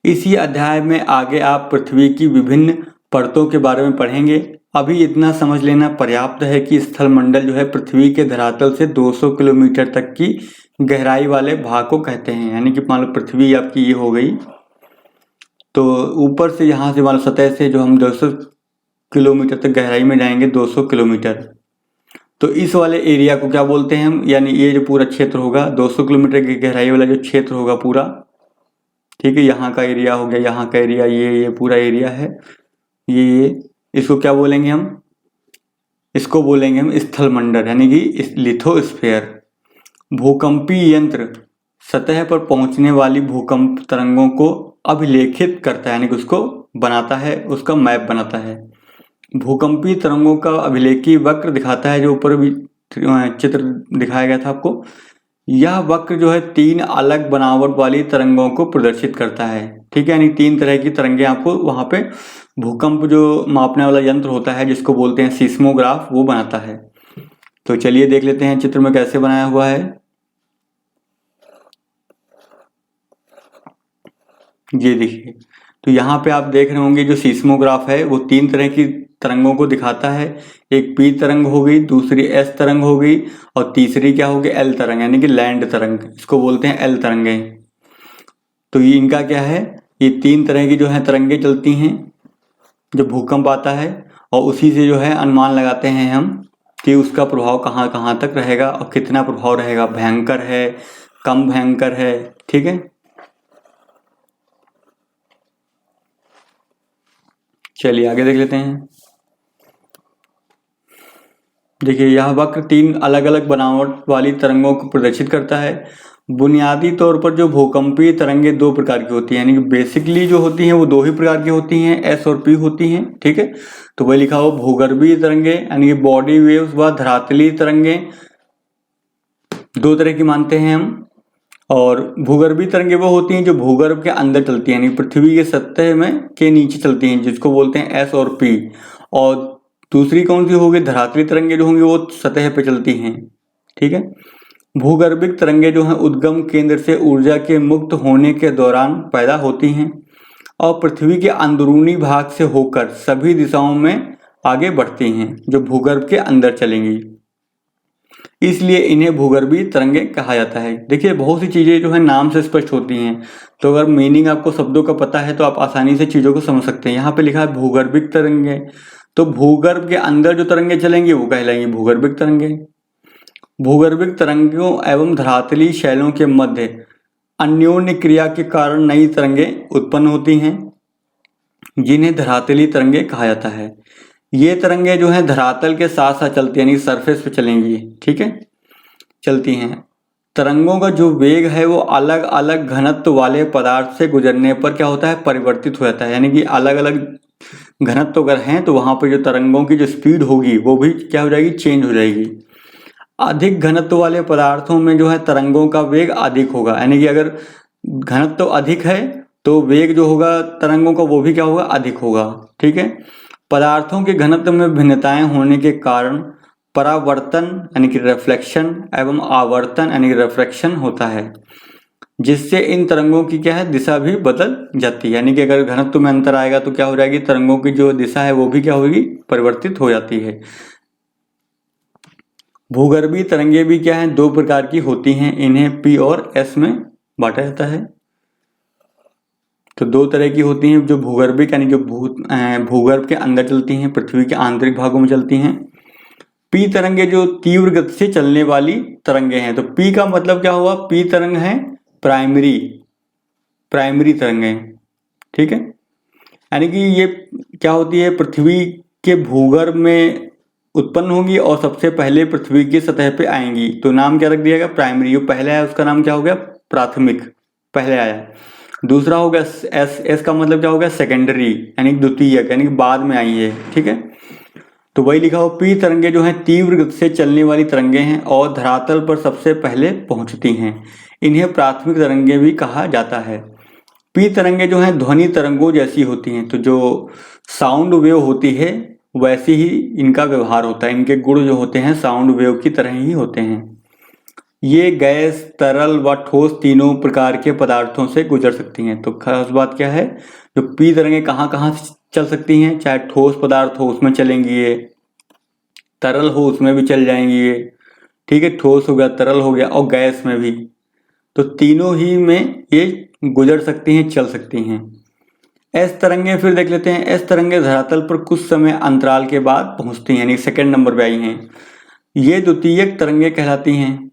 इसी अध्याय में आगे आप पृथ्वी की विभिन्न परतों के बारे में पढ़ेंगे। अभी इतना समझ लेना पर्याप्त है कि स्थलमंडल जो है पृथ्वी के धरातल से 200 किलोमीटर तक की गहराई वाले भाग को कहते हैं। यानी कि मान लो पृथ्वी आपकी ये हो गई, तो ऊपर से यहाँ से मान लो सतह से जो हम 200 किलोमीटर तक गहराई में जाएंगे, 200 किलोमीटर, तो इस वाले एरिया को क्या बोलते हैं हम, यानी ये जो पूरा क्षेत्र होगा 200 किलोमीटर की गहराई वाला जो क्षेत्र होगा पूरा, ठीक है, यहाँ का एरिया हो गया, यहाँ का एरिया, ये पूरा एरिया है, ये इसको क्या बोलेंगे हम, इसको बोलेंगे हम स्थलमंडल, यानी कि लिथोस्फीयर। भूकंपीय यंत्र सतह पर पहुंचने वाली भूकंप तरंगों को अभिलेखित करता है, यानी कि उसको बनाता है, उसका मैप बनाता है। भूकंपीय तरंगों का अभिलेखी वक्र दिखाता है, जो ऊपर भी चित्र दिखाया गया था आपको। यह वक्र जो है 3 अलग बनावट वाली तरंगों को प्रदर्शित करता है, ठीक है, यानी 3 तरह की तरंगे आपको वहां पे भूकंप जो मापने वाला यंत्र होता है जिसको बोलते हैं सीस्मोग्राफ, वो बनाता है। तो चलिए देख लेते हैं चित्र में कैसे बनाया हुआ है। ये देखिए, तो यहाँ पे आप देख रहे होंगे जो सीस्मोग्राफ है वो 3 तरह की तरंगों को दिखाता है। एक पी तरंग हो गई, दूसरी एस तरंग हो गई, और तीसरी क्या होगी, एल तरंग, यानी कि लैंड तरंग, इसको बोलते हैं एल तरंगे। तो ये इनका क्या है, ये 3 तरह की जो है तरंगे चलती हैं जब भूकंप आता है, और उसी से जो है अनुमान लगाते हैं हम कि उसका प्रभाव कहाँ कहाँ तक रहेगा और कितना प्रभाव रहेगा, भयंकर है, कम भयंकर है, ठीक है। चलिए आगे देख लेते हैं। देखिए यह वक्र 3 अलग अलग बनावट वाली तरंगों को प्रदर्शित करता है। बुनियादी तौर पर जो भूकंपीय तरंगें 2 प्रकार की होती हैं, यानी कि बेसिकली जो होती हैं वो 2 ही प्रकार की होती हैं, एस और पी होती हैं, ठीक है। तो वही लिखा हो भूगर्भीय तरंगे यानी कि बॉडी वेव्स व धरातलीय तरंगें 2 तरह की मानते हैं हम। और भूगर्भीय तरंगें वो होती हैं जो भूगर्भ के अंदर चलती हैं, यानी पृथ्वी के सतह में के नीचे चलती हैं, जिसको बोलते हैं एस और पी। और दूसरी कौन सी होगी, धरातलीय तरंगें जो होंगी वो सतह पे चलती हैं, ठीक है। भूगर्भिक तरंगें जो हैं उद्गम केंद्र से ऊर्जा के मुक्त होने के दौरान पैदा होती हैं और पृथ्वी के अंदरूनी भाग से होकर सभी दिशाओं में आगे बढ़ती हैं, जो भूगर्भ के अंदर चलेंगी, इसलिए इन्हें भूगर्भीय तरंगें कहा जाता है। देखिए बहुत सी चीजें जो है नाम से स्पष्ट होती हैं, तो अगर मीनिंग आपको शब्दों का पता है तो आप आसानी से चीजों को समझ सकते हैं। यहाँ पे लिखा है भूगर्भिक तरंगें, तो भूगर्भ के अंदर जो तरंगें चलेंगी वो कहलाएंगी भूगर्भिक तरंगें। भूगर्भिक तरंगों एवं धरातलीय शैलों के मध्य अन्योन्य क्रिया के कारण नई तरंगें उत्पन्न होती हैं, जिन्हें धरातलीय तरंगें कहा जाता है। ये तरंगें जो हैं धरातल के साथ साथ चलती हैं, यानी सरफेस पे चलेंगी, ठीक है, चलती हैं। तरंगों का जो वेग है वो अलग अलग घनत्व वाले पदार्थ से गुजरने पर क्या होता है, परिवर्तित हो जाता है। यानी कि अलग अलग घनत्व अगर हैं तो वहां पर जो तरंगों की जो स्पीड होगी वो भी क्या हो जाएगी, चेंज हो जाएगी। अधिक घनत्व वाले पदार्थों में जो है तरंगों का वेग अधिक होगा, यानी कि अगर घनत्व अधिक है तो वेग जो होगा तरंगों का वो भी क्या होगा, अधिक होगा, ठीक है। पदार्थों के घनत्व में भिन्नताएं होने के कारण परावर्तन यानी कि रिफ्लेक्शन एवं आवर्तन यानी कि रिफ्रैक्शन होता है, जिससे इन तरंगों की क्या है, दिशा भी बदल जाती है। यानी कि अगर घनत्व में अंतर आएगा तो क्या हो जाएगी, तरंगों की जो दिशा है वो भी क्या होगी, परिवर्तित हो जाती है। भूगर्भीय तरंगें भी क्या है, 2 प्रकार की होती हैं, इन्हें पी और एस में बांटा जाता है। तो 2 तरह की होती हैं, जो भूगर्भिक यानी जो भूगर्भ के अंदर चलती हैं, पृथ्वी के आंतरिक भागों में चलती हैं। पी तरंगे जो तीव्र गति से चलने वाली तरंगे हैं। तो पी का मतलब क्या हुआ, पी तरंग है प्राइमरी तरंगे, ठीक है। यानी कि ये क्या होती है, पृथ्वी के भूगर्भ में उत्पन्न होंगी और सबसे पहले पृथ्वी की सतह पे आएंगी, तो नाम क्या रख दिया गया, प्राइमरी। जो पहले आया उसका नाम क्या हो गया, प्राथमिक, पहले आया। दूसरा हो गया एस, एस का मतलब क्या हो गया, सेकेंडरी यानी द्वितीयक, यानी बाद में आई है, ठीक है। तो वही लिखा हो, पी तरंगे जो हैं तीव्र गति से चलने वाली तरंगे हैं और धरातल पर सबसे पहले पहुंचती हैं, इन्हें प्राथमिक तरंगे भी कहा जाता है। पी तरंगे जो हैं ध्वनि तरंगों जैसी होती हैं, तो जो साउंड वेव होती है वैसे ही इनका व्यवहार होता है, इनके गुण जो होते हैं साउंड वेव की तरह ही होते हैं। ये गैस, तरल व ठोस तीनों प्रकार के पदार्थों से गुजर सकती हैं। तो खास बात क्या है, जो पी तरंगे कहाँ कहाँ चल सकती हैं, चाहे ठोस पदार्थ हो उसमें चलेंगी ये, तरल हो उसमें भी चल जाएंगी ये, ठीक है, ठोस हो गया, तरल हो गया और गैस में भी, तो तीनों ही में ये गुजर सकती हैं, चल सकती हैं। एस तरंगे फिर देख लेते हैं। एस तरंगे धरातल पर कुछ समय अंतराल के बाद पहुंचती हैं, यानी सेकंड नंबर पे आई हैं। ये द्वितीयक तरंगे कहलाती हैं।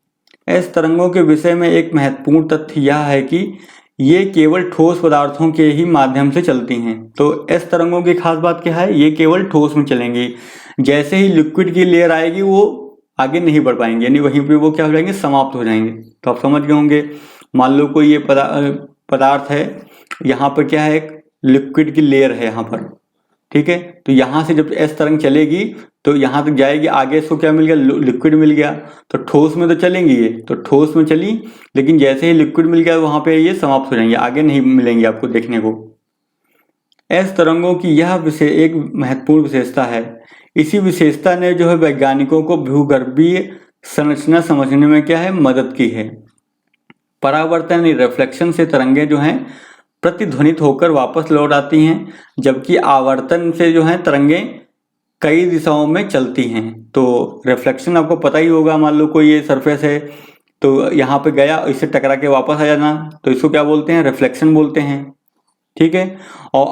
एस तरंगों के विषय में एक महत्वपूर्ण तथ्य यह है कि ये केवल ठोस पदार्थों के ही माध्यम से चलती हैं। तो एस तरंगों की खास बात क्या है, ये केवल ठोस में चलेंगी। जैसे ही लिक्विड की लेयर आएगी वो आगे नहीं बढ़ पाएंगे, यानी वहीं पे वो क्या हो जाएंगे, समाप्त हो जाएंगे। तो आप समझ गए होंगे, मान लो कोई ये पदार्थ है, यहाँ पर क्या है, एक लिक्विड की लेयर है यहाँ पर, ठीक है। तो यहाँ से जब एस तरंग चलेगी तो यहाँ तक जाएगी, आगे इसको क्या मिल गया, लिक्विड मिल गया। तो ठोस में तो चलेंगी ये, तो ठोस में चली, लेकिन जैसे ही लिक्विड मिल गया वहां पे ये समाप्त हो जाएंगे, आगे नहीं मिलेंगे आपको देखने को। एस तरंगों की यह एक महत्वपूर्ण विशेषता है। इसी विशेषता ने जो है वैज्ञानिकों को भूगर्भीय संरचना समझने में क्या है, मदद की है। परावर्तन रिफ्लेक्शन से तरंगे जो हैं प्रतिध्वनित होकर वापस लौट आती हैं, जबकि आवर्तन से जो है तरंगे कई दिशाओं में चलती हैं। तो रिफ्लेक्शन आपको पता ही होगा, मान लो कोई ये सरफेस है तो यहाँ पे गया, इससे टकरा के वापस आ जाना, तो इसको क्या बोलते हैं, रिफ्लेक्शन बोलते हैं, ठीक है। और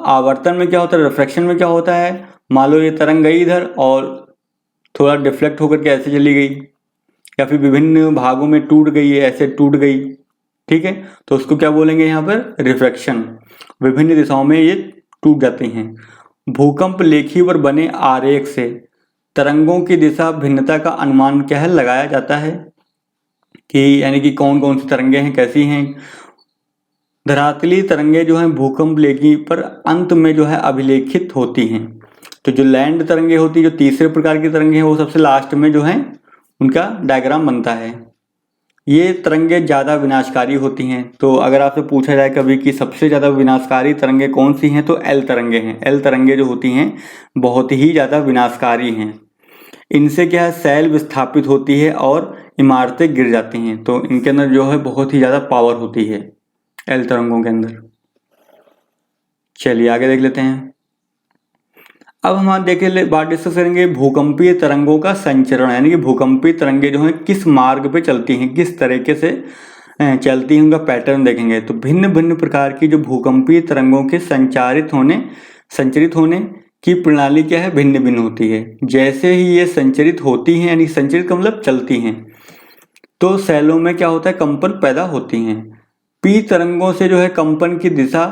आवर्तन में क्या होता है, रिफ्लेक्शन में क्या होता है, मान लो ये तरंग गई इधर और थोड़ा डिफ्लेक्ट होकर के ऐसे चली गई, या फिर विभिन्न भागों में टूट गई है, ऐसे टूट गई, ठीक है, तो उसको क्या बोलेंगे यहाँ पर, रिफ्रैक्शन। विभिन्न दिशाओं में ये टूट जाती हैं। भूकंप लेखी पर बने आरेख से तरंगों की दिशा भिन्नता का अनुमान क्या है लगाया जाता है कि यानी कि कौन कौन सी तरंगे हैं, कैसी हैं। धरातलीय तरंगे जो हैं भूकंप लेखी पर अंत में जो है अभिलेखित होती हैं। तो जो लैंड तरंगे होती है, जो तीसरे प्रकार की तरंगे हैं, वो सबसे लास्ट में जो है उनका डायग्राम बनता है। ये तरंगे ज़्यादा विनाशकारी होती हैं। तो अगर आपसे पूछा जाए कभी कि सबसे ज़्यादा विनाशकारी तरंगे कौन सी हैं, तो एल तरंगे हैं। एल तरंगे जो होती हैं बहुत ही ज़्यादा विनाशकारी हैं। इनसे क्या है, शैल विस्थापित होती है और इमारतें गिर जाती हैं। तो इनके अंदर जो है बहुत ही ज़्यादा पावर होती है एल तरंगों के अंदर। चलिए आगे देख लेते हैं। अब हम बात डिस्कस करेंगे भूकंपीय तरंगों का संचरण, यानी कि भूकंपीय तरंगे जो हैं किस मार्ग पे चलती हैं, किस तरीके से चलती हैं, उनका पैटर्न देखेंगे। तो भिन्न भिन्न प्रकार की जो भूकंपीय तरंगों के संचरित होने की प्रणाली क्या है, भिन्न भिन्न होती है। जैसे ही ये संचरित होती हैं, यानी संचरित का मतलब चलती हैं, तो शैलों में क्या होता है, कंपन पैदा होती हैं। पी तरंगों से जो है कंपन की दिशा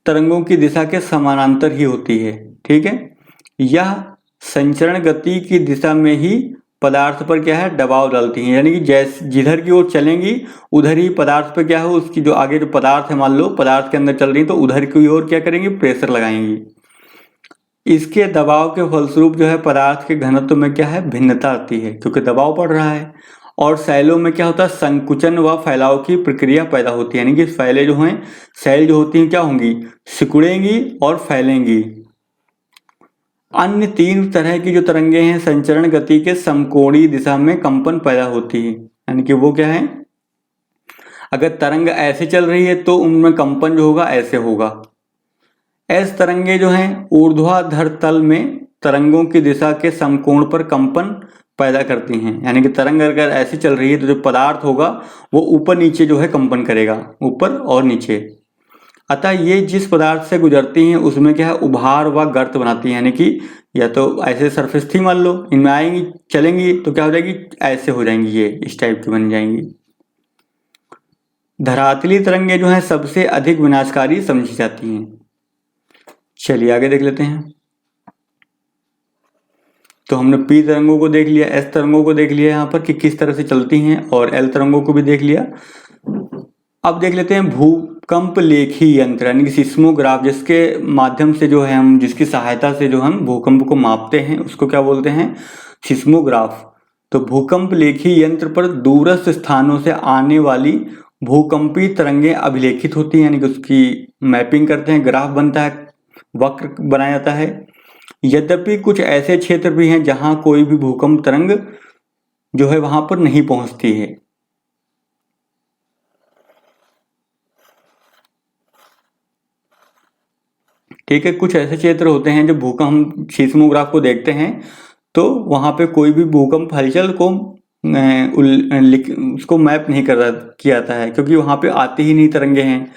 तरंगों की दिशा के समानांतर ही होती है। ठीक है, यह संचरण गति की दिशा में ही पदार्थ पर क्या है, दबाव डालती हैं। यानी कि जैसे जिधर की ओर चलेंगी उधर ही पदार्थ पर क्या है, उसकी जो आगे जो पदार्थ है, मान लो पदार्थ के अंदर चल रही है, तो उधर की ओर क्या करेंगी, प्रेशर लगाएंगी। इसके दबाव के फलस्वरूप जो है पदार्थ के घनत्व में क्या है, भिन्नता आती है, क्योंकि दबाव पड़ रहा है। और शैलों में क्या होता है, संकुचन व फैलाव की प्रक्रिया पैदा होती है। यानी कि फैले जो हैं, शैल जो होती हैं क्या होंगी, सिकुड़ेंगी और फैलेंगी। अन्य तीन तरह की जो तरंगे हैं संचरण गति के समकोणीय दिशा में कंपन पैदा होती है। यानी कि वो क्या है, अगर तरंग ऐसे चल रही है तो उनमें कंपन जो होगा ऐसे होगा। एस तरंगे जो हैं ऊर्ध्वाधर तल में तरंगों की दिशा के समकोण पर कंपन पैदा करती हैं। यानी कि तरंग अगर ऐसी चल रही है तो जो पदार्थ होगा वो ऊपर नीचे जो है कंपन करेगा, ऊपर और नीचे। अतः ये जिस पदार्थ से गुजरती हैं उसमें क्या है, उभार व गर्त बनाती हैं। यानी कि या तो ऐसे सरफेस थी, मान लो इनमें आएंगी चलेंगी तो क्या हो जाएगी, ऐसे हो जाएंगी, ये इस टाइप की बन जाएंगी। धरातलीय तरंगे जो हैं सबसे अधिक विनाशकारी समझी जाती हैं। चलिए आगे देख लेते हैं। तो हमने पी तरंगों को देख लिया, एस तरंगों को देख लिया यहाँ पर कि किस तरह से चलती हैं, और एल तरंगों को भी देख लिया। अब देख लेते हैं भूकंप लेखी यंत्र, यानी कि सिस्मोग्राफ, जिसके माध्यम से जो है हम, जिसकी सहायता से जो हम भूकंप को मापते हैं, उसको क्या बोलते हैं, सिस्मोग्राफ। तो भूकंप लेखी यंत्र पर दूरस्थ स्थानों से आने वाली भूकंपीय तरंगें अभिलेखित होती हैं। यानी कि उसकी मैपिंग करते हैं, ग्राफ बनता है, वक्र बनाया जाता है। यद्यपि कुछ ऐसे क्षेत्र भी हैं जहां कोई भी भूकंप तरंग जो है वहां पर नहीं पहुंचती है। ठीक है, कुछ ऐसे क्षेत्र होते हैं जो भूकंप सिस्मोग्राफ को देखते हैं तो वहां पे कोई भी भूकंप हलचल को उसको मैप नहीं किया जाता है, क्योंकि वहां पे आती ही नहीं तरंगे हैं।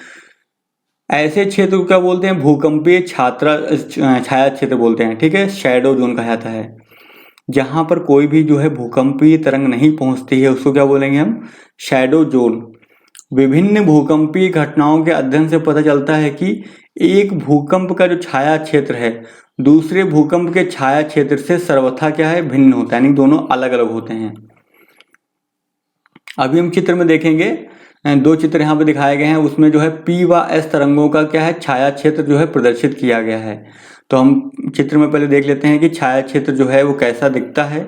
ऐसे क्षेत्र को क्या बोलते हैं, भूकंपीय छाया क्षेत्र बोलते हैं। ठीक है, शैडो जोन कहा जाता है। जहां पर कोई भी जो है भूकंपीय तरंग नहीं पहुंचती है उसको क्या बोलेंगे हम, शैडो जोन। विभिन्न भूकंपीय घटनाओं के अध्ययन से पता चलता है कि एक भूकंप का जो छाया क्षेत्र है दूसरे भूकंप के छाया क्षेत्र से सर्वथा क्या है, भिन्न होता है, यानी दोनों अलग अलग होते हैं। अभी हम चित्र में देखेंगे, दो चित्र यहाँ पे दिखाए गए हैं, उसमें जो है पी व एस तरंगों का क्या है, छाया क्षेत्र जो है प्रदर्शित किया गया है। तो हम चित्र में पहले देख लेते हैं कि छाया क्षेत्र जो है वो कैसा दिखता है।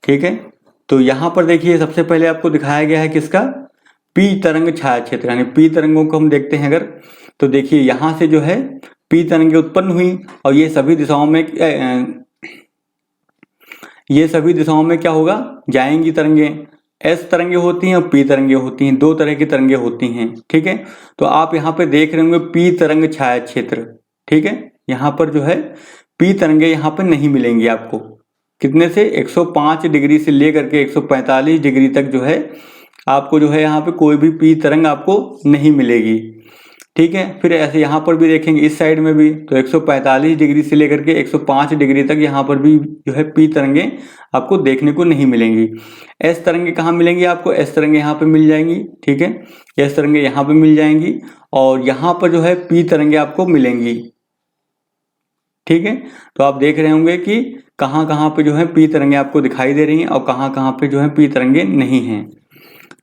ठीक है, तो यहाँ पर देखिए सबसे पहले आपको दिखाया गया है किसका, पी तरंग छाया क्षेत्र, यानी पी तरंगों को हम देखते हैं अगर, तो देखिए यहाँ से जो है पी तरंगे उत्पन्न हुई और ये सभी दिशाओं में क्या होगा, जाएंगी तरंगे। एस तरंगे होती हैं और पी तरंगे होती हैं, दो तरह की तरंगे होती हैं। ठीक है, तो आप यहाँ पे देख रहे होंगे पी तरंग छाया क्षेत्र। ठीक है, यहाँ पर जो है पी तरंगे यहाँ पर नहीं मिलेंगी आपको, कितने से 105 डिग्री से लेकर के 145 डिग्री तक जो है आपको जो है यहाँ पे कोई भी पी तरंग आपको नहीं मिलेगी। ठीक है, फिर ऐसे यहाँ पर भी देखेंगे इस साइड में भी, तो 145 डिग्री से लेकर के 105 डिग्री तक यहाँ पर भी जो है पी तरंगे आपको देखने को नहीं मिलेंगी। एस तरंगे कहाँ मिलेंगी आपको, एस तरंगे यहाँ पे मिल जाएंगी। ठीक है, एस तरंगे यहाँ पे मिल जाएंगी और यहाँ पर जो है पी तरंगे आपको मिलेंगी। ठीक है। तो आप देख रहे होंगे कि कहाँ कहाँ पे जो है पी तरंगे आपको दिखाई दे रही हैं और कहाँ कहाँ पे जो है पी तरंगे नहीं हैं।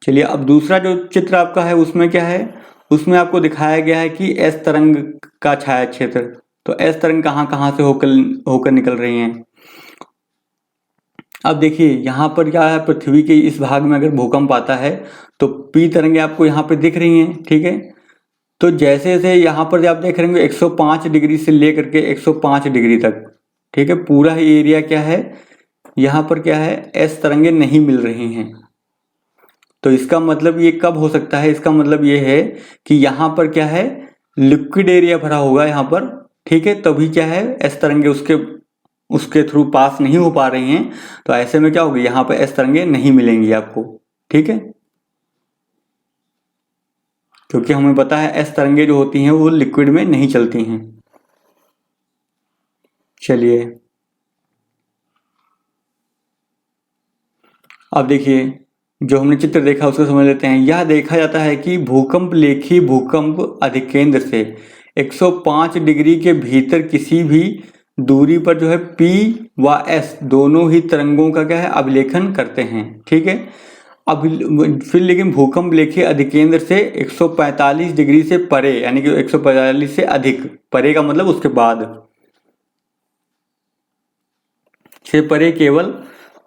चलिए अब दूसरा जो चित्र आपका है उसमें क्या है, उसमें आपको दिखाया गया है कि एस तरंग का छाया क्षेत्र। तो एस तरंग कहाँ कहाँ से होकर निकल रही हैं। अब देखिए यहाँ पर क्या है, पृथ्वी के इस भाग में अगर भूकंप आता है तो पी तरंगे आपको यहाँ पे दिख रही हैं, ठीक है। तो जैसे जैसे यहाँ पर आप देख रहे होंगे 105 डिग्री से लेकर के 105 डिग्री तक, ठीक है, पूरा ही एरिया क्या है, यहाँ पर क्या है, एस तरंगे नहीं मिल रही हैं। तो इसका मतलब ये कब हो सकता है, इसका मतलब ये है कि यहाँ पर क्या है, लिक्विड एरिया भरा होगा यहाँ पर, ठीक है, तभी क्या है एस तरंगे उसके थ्रू पास नहीं हो पा रही हैं। तो ऐसे में क्या होगी, यहाँ पर एस तरंगे नहीं मिलेंगी आपको, ठीक है, क्योंकि हमें पता है एस तरंगे जो होती हैं वो लिक्विड में नहीं चलती हैं। चलिए अब देखिए जो हमने चित्र देखा उसको समझ लेते हैं। यह देखा जाता है कि भूकंप लेखी भूकंप अधिकेंद्र से 105 डिग्री के भीतर किसी भी दूरी पर जो है P व S दोनों ही तरंगों का क्या है अभिलेखन करते हैं, ठीक है। अब फिर लेकिन भूकंप लेखी अधिकेंद्र से 145 डिग्री से परे, यानी कि 145 से अधिक, परे का मतलब उसके बाद से परे केवल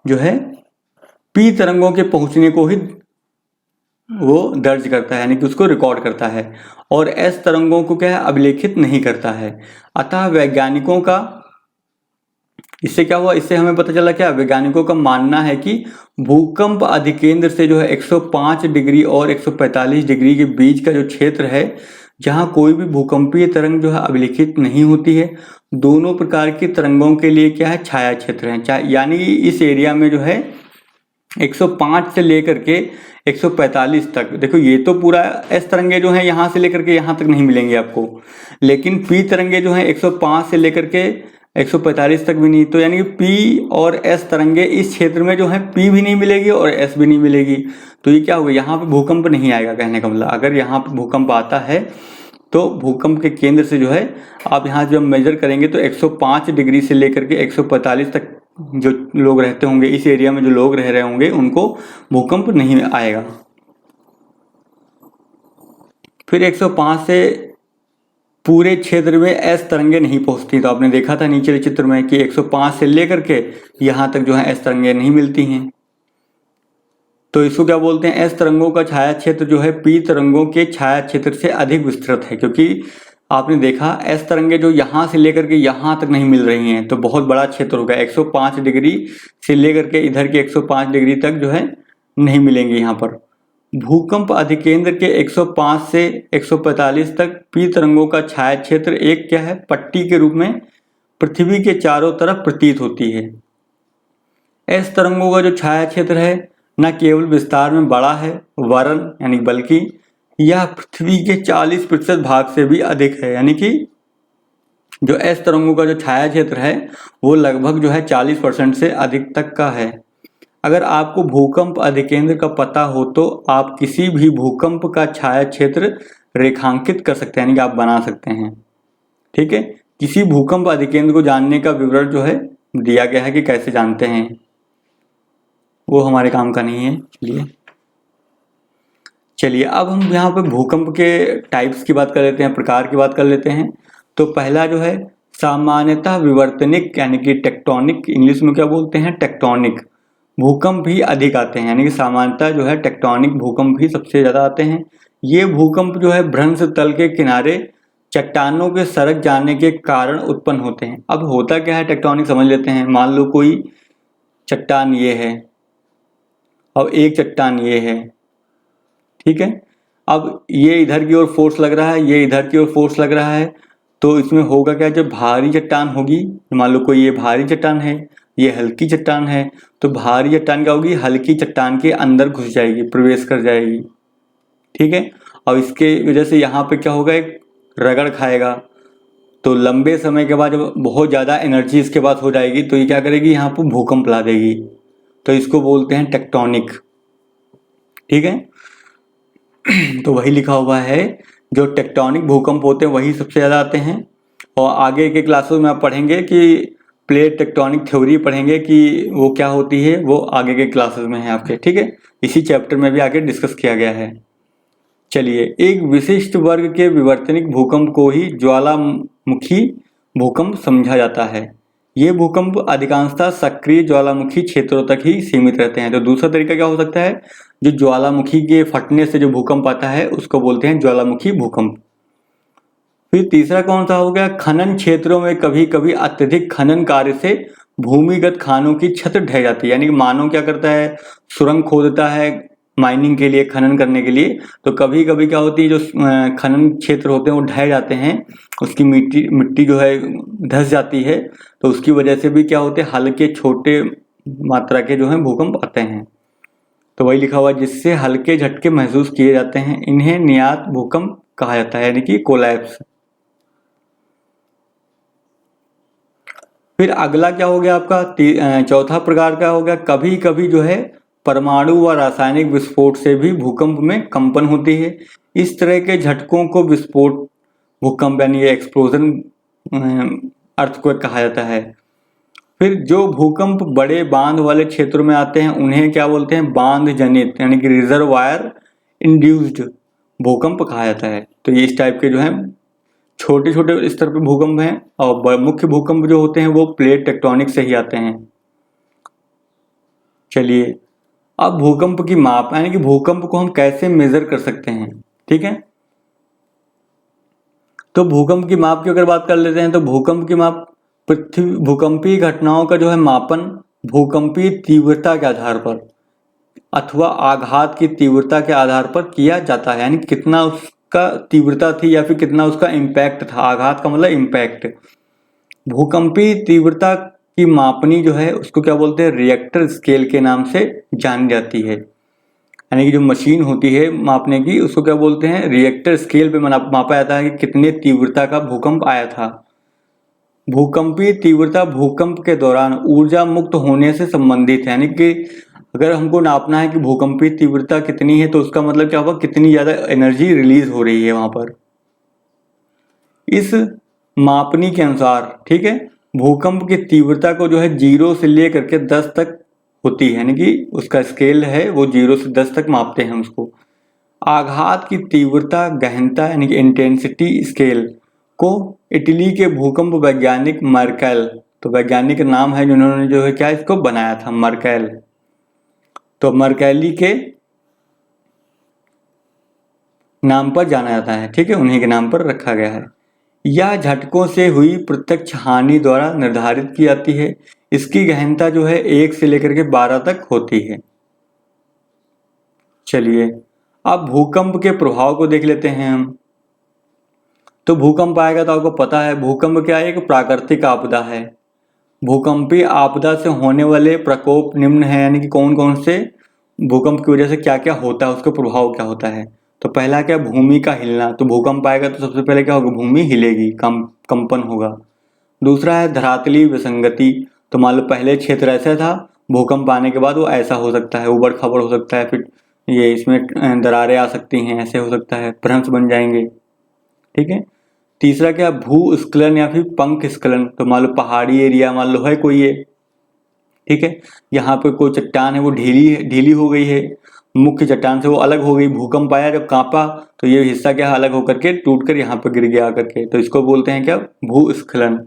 जो है पी तरंगों के पहुंचने को ही वो दर्ज करता है, यानी कि उसको रिकॉर्ड करता है, और एस तरंगों को क्या है अभिलेखित नहीं करता है। अतः वैज्ञानिकों का इससे क्या हुआ, इससे हमें पता चला क्या, वैज्ञानिकों का मानना है कि भूकंप अधिकेंद्र से जो है 105 डिग्री और 145 डिग्री के बीच का जो क्षेत्र है, जहां कोई भी भूकंपीय तरंग जो है अभिलेखित नहीं होती है, दोनों प्रकार की तरंगों के लिए क्या है छाया क्षेत्र है। यानी इस एरिया में जो है 105 से लेकर के 145 तक, देखो ये तो पूरा एस तरंगे जो है यहाँ से लेकर के यहाँ तक नहीं मिलेंगे आपको, लेकिन पी तरंगे जो है 105 से लेकर के 145 तक भी नहीं। तो यानी कि पी और एस तरंगे इस क्षेत्र में जो है पी भी नहीं मिलेगी और एस भी नहीं मिलेगी। तो ये क्या होगा, यहाँ पे भूकंप नहीं आएगा, कहने का मतलब अगर यहाँ पे भूकंप आता है तो भूकंप के केंद्र से जो है आप यहाँ जब मेजर करेंगे तो 105 डिग्री से लेकर के 145 तक जो लोग रहते होंगे, इस एरिया में जो लोग रह रहे होंगे, उनको भूकंप नहीं आएगा। फिर 105 से पूरे क्षेत्र में एस तरंगे नहीं पहुंचती। तो आपने देखा था नीचे के चित्र में कि 105 से लेकर के यहाँ तक जो है एस तरंगे नहीं मिलती हैं। तो इसको क्या बोलते हैं, एस तरंगों का छाया क्षेत्र जो है पी तरंगों के छाया क्षेत्र से अधिक विस्तृत है, क्योंकि आपने देखा एस तरंगे जो यहाँ से लेकर के यहाँ तक नहीं मिल रही हैं, तो बहुत बड़ा क्षेत्र होगा। 105 डिग्री से लेकर के इधर के 105 डिग्री तक जो है नहीं मिलेंगे यहाँ पर। भूकंप अधिकेंद्र के 105 से 145 तक पी तरंगों का छाया क्षेत्र एक क्या है पट्टी के रूप में पृथ्वी के चारों तरफ प्रतीत होती है। एस तरंगों का जो छाया क्षेत्र है न केवल विस्तार में बड़ा है, वरन यानी बल्कि यह पृथ्वी के 40% भाग से भी अधिक है। यानी कि जो एस तरंगों का जो छाया क्षेत्र है वो लगभग जो है 40% से अधिक तक का है। अगर आपको भूकंप अधिकेंद्र का पता हो तो आप किसी भी भूकंप का छाया क्षेत्र रेखांकित कर सकते हैं, यानी कि आप बना सकते हैं, ठीक है। किसी भूकंप अधिकेंद्र को जानने का विवरण जो है दिया गया है कि कैसे जानते हैं, वो हमारे काम का नहीं है। चलिए अब हम यहाँ पे भूकंप के टाइप्स की बात कर लेते हैं, प्रकार की बात कर लेते हैं। तो पहला जो है सामान्यतः विवर्तनिक, यानी कि टेक्टोनिक, इंग्लिश में क्या बोलते हैं टेक्टोनिक भूकंप भी अधिक आते हैं, यानी कि सामान्यतः जो है टेक्टोनिक भूकंप भी सबसे ज़्यादा आते हैं। ये भूकंप जो है भ्रंश तल के किनारे चट्टानों के सरक जाने के कारण उत्पन्न होते हैं। अब होता क्या है टेक्टोनिक समझ लेते हैं। मान लो कोई चट्टान ये है और एक चट्टान ये है, ठीक है। अब ये इधर की ओर फोर्स लग रहा है, ये इधर की ओर फोर्स लग रहा है, तो इसमें होगा क्या, जब भारी चट्टान होगी, मान लो कोई ये भारी चट्टान है, ये हल्की चट्टान है, तो भारी चट्टान क्या होगी, हल्की चट्टान के अंदर घुस जाएगी, प्रवेश कर जाएगी, ठीक है। और इसके वजह से यहाँ पे क्या होगा, एक रगड़ खाएगा। तो लंबे समय के बाद जब बहुत ज़्यादा एनर्जी इसके पास हो जाएगी तो ये क्या करेगी, यहाँ पर भूकंप ला देगी। तो इसको बोलते हैं टेक्टोनिक, ठीक है। तो वही लिखा हुआ है, जो टेक्टोनिक भूकंप होते हैं वही सबसे ज़्यादा आते हैं। और आगे के क्लासेस में आप पढ़ेंगे कि प्लेट टेक्टोनिक थ्योरी पढ़ेंगे कि वो क्या होती है, वो आगे के क्लासेस में है आपके, ठीक है। इसी चैप्टर में भी आगे डिस्कस किया गया है। चलिए, एक विशिष्ट वर्ग के विवर्तनिक भूकंप को ही ज्वालामुखी भूकंप समझा जाता है। ये भूकंप अधिकांशतः सक्रिय ज्वालामुखी क्षेत्रों तक ही सीमित रहते हैं। तो दूसरा तरीका क्या हो सकता है, जो ज्वालामुखी के फटने से जो भूकंप आता है उसको बोलते हैं ज्वालामुखी भूकंप। फिर तीसरा कौन सा हो गया, खनन क्षेत्रों में कभी कभी अत्यधिक खनन कार्य से भूमिगत खानों की छत ढह जाती है। यानी कि मानव क्या करता है, सुरंग खोदता है माइनिंग के लिए, खनन करने के लिए, तो कभी कभी क्या होती है, जो खनन क्षेत्र होते हैं वो ढह जाते हैं, उसकी मिट्टी जो है धंस जाती है, तो उसकी वजह से भी क्या होते हैं, हल्के छोटे मात्रा के जो है भूकंप आते हैं। तो वही लिखा हुआ है, जिससे हल्के झटके महसूस किए जाते हैं, इन्हें नियात भूकंप कहा जाता है, यानी कि कोलैप्स। फिर अगला क्या हो गया आपका, चौथा प्रकार का हो गया, कभी कभी जो है परमाणु व रासायनिक विस्फोट से भी भूकंप में कंपन होती है। इस तरह के झटकों को विस्फोट भूकंप यानी एक्सप्लोजन अर्थक्वेक कहा जाता है। फिर जो भूकंप बड़े बांध वाले क्षेत्रों में आते हैं उन्हें क्या बोलते हैं, बांध जनित यानी कि रिजर्वायर इंड्यूस्ड भूकंप कहा जाता है। तो ये इस टाइप के जो है छोटे छोटे स्तर पे भूकंप हैं, और मुख्य भूकंप जो होते हैं वो प्लेट टेक्टोनिक से ही आते हैं। चलिए, अब भूकंप की माप यानी कि भूकंप को हम कैसे मेजर कर सकते हैं, ठीक है। तो भूकंप की माप की अगर बात कर लेते हैं, तो भूकंप की माप पृथ्वी भूकंपीय घटनाओं का जो है मापन भूकंपीय तीव्रता के आधार पर अथवा आघात की तीव्रता के आधार पर किया जाता है। यानी कितना उसका तीव्रता थी या फिर कितना उसका इम्पैक्ट था, आघात का मतलब इम्पैक्ट। भूकंपीय तीव्रता की मापनी जो है उसको क्या बोलते हैं, रिएक्टर स्केल के नाम से जानी जाती है। यानी कि जो मशीन होती है मापने की उसको क्या बोलते हैं, रिएक्टर स्केल पे मापा जाता है कि कितने तीव्रता का भूकंप आया था। भूकंपीय तीव्रता भूकंप के दौरान ऊर्जा मुक्त होने से संबंधित है। यानी कि अगर हमको नापना है कि भूकंपीय तीव्रता कितनी है, तो उसका मतलब क्या होगा, कितनी ज्यादा एनर्जी रिलीज हो रही है वहां पर। इस मापनी के अनुसार, ठीक है, भूकंप की तीव्रता को जो है 0 से लेकर के 10 तक होती है। यानी कि उसका स्केल है वो 0 से 10 तक मापते हैं उसको। आघात की तीव्रता गहनता यानी कि इंटेंसिटी स्केल को इटली के भूकंप वैज्ञानिक मर्केल, तो वैज्ञानिक नाम है जिन्होंने जो है क्या इसको बनाया था, मर्केल, तो मर्केली के नाम पर जाना जाता है, ठीक है, उन्हीं के नाम पर रखा गया है। यह झटकों से हुई प्रत्यक्ष हानि द्वारा निर्धारित की जाती है। इसकी गहनता जो है 1 से लेकर के 12 तक होती है। चलिए, अब भूकंप के प्रभाव को देख लेते हैं हम। तो भूकंप आएगा तो आपको पता है भूकंप क्या है, एक प्राकृतिक आपदा है। भूकंपीय आपदा से होने वाले प्रकोप निम्न है, यानी कि कौन कौन से भूकंप की वजह से क्या क्या होता है, उसका प्रभाव क्या होता है। तो पहला क्या, भूमि का हिलना। तो भूकंप आएगा तो सबसे पहले क्या होगा, भूमि हिलेगी, कंपन होगा। दूसरा है धरातली विसंगति। तो मान लो पहले क्षेत्र ऐसा था, भूकंप आने के बाद वो ऐसा हो सकता है, उबड़ खाबड़ हो सकता है, फिर ये इसमें दरारें आ सकती हैं, ऐसे हो सकता है, भ्रंश बन जाएंगे, ठीक है। तीसरा क्या, भूस्खलन या फिर पंख स्खलन। तो मान लो पहाड़ी एरिया मान लो है कोई है, ठीक है, यहाँ पे कोई चट्टान है वो ढीली हो गई है, मुख्य चट्टान से वो अलग हो गई, भूकंप आया जब कांपा तो ये हिस्सा क्या अलग होकर के टूट कर यहाँ पे गिर गया करके, तो इसको बोलते हैं क्या, भूस्खलन।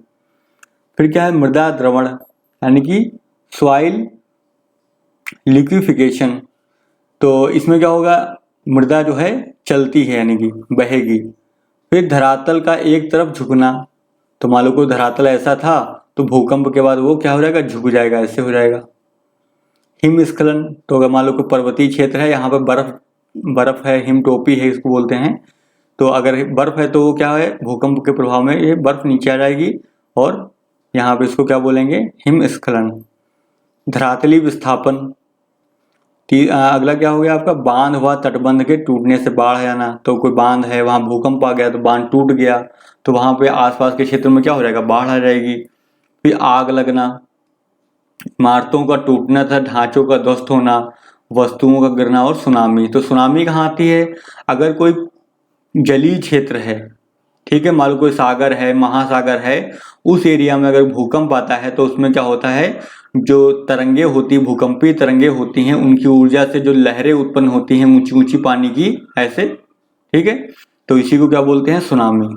फिर क्या है, मृदा द्रवण यानी कि सॉइल लिक्विफिकेशन। तो इसमें क्या होगा, मृदा जो है चलती है यानी कि बहेगी। फिर धरातल का एक तरफ झुकना। तो मान लो कोई धरातल ऐसा था तो भूकंप के बाद वो क्या हो जाएगा, झुक जाएगा, ऐसे हो जाएगा। हिमस्खलन। तो अगर मान लो कोई पर्वतीय क्षेत्र है, यहाँ पे बर्फ है, हिम टोपी है इसको बोलते हैं, तो अगर बर्फ है तो वो क्या है, भूकंप के प्रभाव में ये बर्फ नीचे आ जाएगी और यहाँ पे इसको क्या बोलेंगे, हिमस्खलन। धरातली विस्थापन। अगला क्या हो गया आपका, बांध व तटबंध के टूटने से बाढ़ आना। तो कोई बांध है वहां भूकंप आ गया तो बांध टूट गया तो वहां पे आसपास के क्षेत्र में क्या हो जाएगा, बाढ़ आ जाएगी। फिर आग लगना, इमारतों का टूटना था, ढांचों का ध्वस्त होना, वस्तुओं का गिरना। और सुनामी। तो सुनामी कहाँ आती है, अगर कोई जलीय क्षेत्र है, ठीक है, मान लो कोई सागर है, महासागर है, उस एरिया में अगर भूकंप आता है तो उसमें क्या होता है, जो तरंगे होती, भूकंपीय तरंगे होती हैं, उनकी ऊर्जा से जो लहरें उत्पन्न होती हैं ऊंची ऊंची पानी की, ऐसे, ठीक है, तो इसी को क्या बोलते हैं, सुनामी।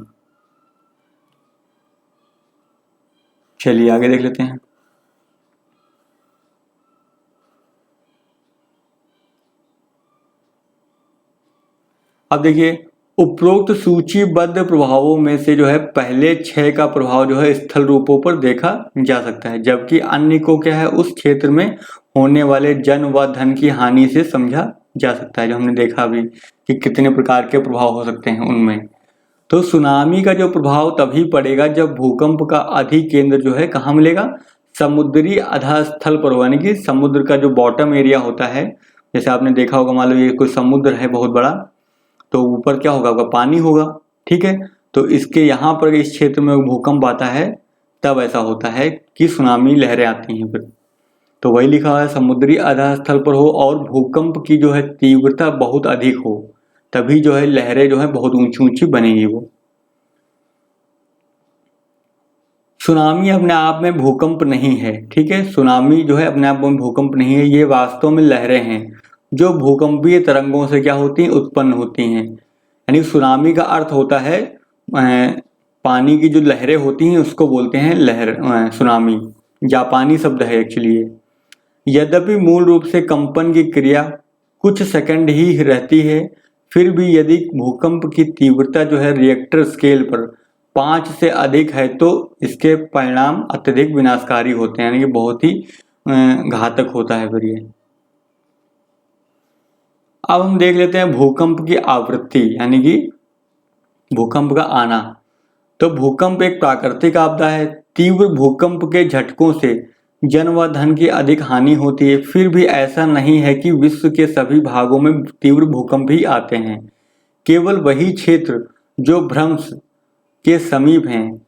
चलिए आगे देख लेते हैं। अब देखिए, उपरोक्त सूचीबद्ध प्रभावों में से जो है पहले 6 का प्रभाव जो है स्थल रूपों पर देखा जा सकता है, जबकि अन्य को क्या है, उस क्षेत्र में होने वाले जन व धन की हानि से समझा जा सकता है। जो हमने देखा अभी कि कितने प्रकार के प्रभाव हो सकते हैं उनमें। तो सुनामी का जो प्रभाव तभी पड़ेगा जब भूकंप का अधिकेंद्र जो है कहाँ मिलेगा, समुद्री अधस्थल पर, यानी कि समुद्र का जो बॉटम एरिया होता है, जैसे आपने देखा होगा, मान लो ये कोई समुद्र है बहुत बड़ा, तो ऊपर क्या होगा, पानी होगा, ठीक है, तो इसके यहाँ पर इस क्षेत्र में भूकंप आता है तब ऐसा होता है कि सुनामी लहरें आती हैं। फिर तो वही लिखा हुआ है, समुद्री आधास्थल पर हो और भूकंप की जो है तीव्रता बहुत अधिक हो, तभी जो है लहरें जो है बहुत ऊंची ऊंची बनेगी। वो सुनामी अपने आप में भूकंप नहीं है, ठीक है, सुनामी जो है अपने आप में भूकंप नहीं है, ये वास्तव में लहरें हैं जो भूकंपीय तरंगों से क्या होती हैं, उत्पन्न होती हैं। यानी सुनामी का अर्थ होता है पानी की जो लहरें होती हैं उसको बोलते हैं लहर, सुनामी, जापानी शब्द है एक्चुअली ये। यद्यपि मूल रूप से कंपन की क्रिया कुछ सेकंड ही रहती है, फिर भी यदि भूकंप की तीव्रता जो है रिएक्टर स्केल पर 5 से अधिक है तो इसके परिणाम अत्यधिक विनाशकारी होते हैं, यानी कि बहुत ही घातक होता है फिर ये। अब हम देख लेते हैं भूकंप की आवृत्ति, यानी कि भूकंप का आना। तो भूकंप एक प्राकृतिक आपदा है। तीव्र भूकंप के झटकों से जन व धन की अधिक हानि होती है, फिर भी ऐसा नहीं है कि विश्व के सभी भागों में तीव्र भूकंप ही आते हैं। केवल वही क्षेत्र जो भ्रंश के समीप हैं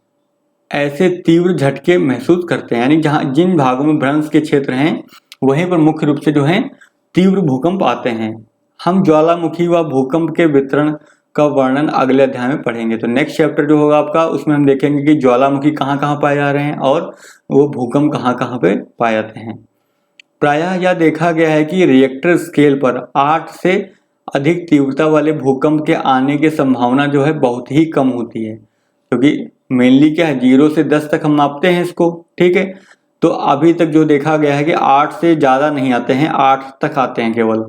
ऐसे तीव्र झटके महसूस करते हैं, यानी जहां जिन भागों में भ्रंश के क्षेत्र हैं वहीं पर मुख्य रूप से जो है तीव्र भूकंप आते हैं। हम ज्वालामुखी व भूकंप के वितरण का वर्णन अगले अध्याय में पढ़ेंगे। तो नेक्स्ट चैप्टर जो होगा आपका, उसमें हम देखेंगे कि ज्वालामुखी कहाँ कहाँ पाए जा रहे हैं और वो भूकंप कहाँ कहाँ पे पाए जाते हैं। प्रायः यह देखा गया है कि रिएक्टर स्केल पर 8 से अधिक तीव्रता वाले भूकंप के आने की संभावना जो है बहुत ही कम होती है, क्योंकि मेनली क्या है, 0 से 10 तक हम मापते हैं इसको, ठीक है। तो अभी तक जो देखा गया है कि 8 से ज़्यादा नहीं आते हैं, 8 तक आते हैं केवल,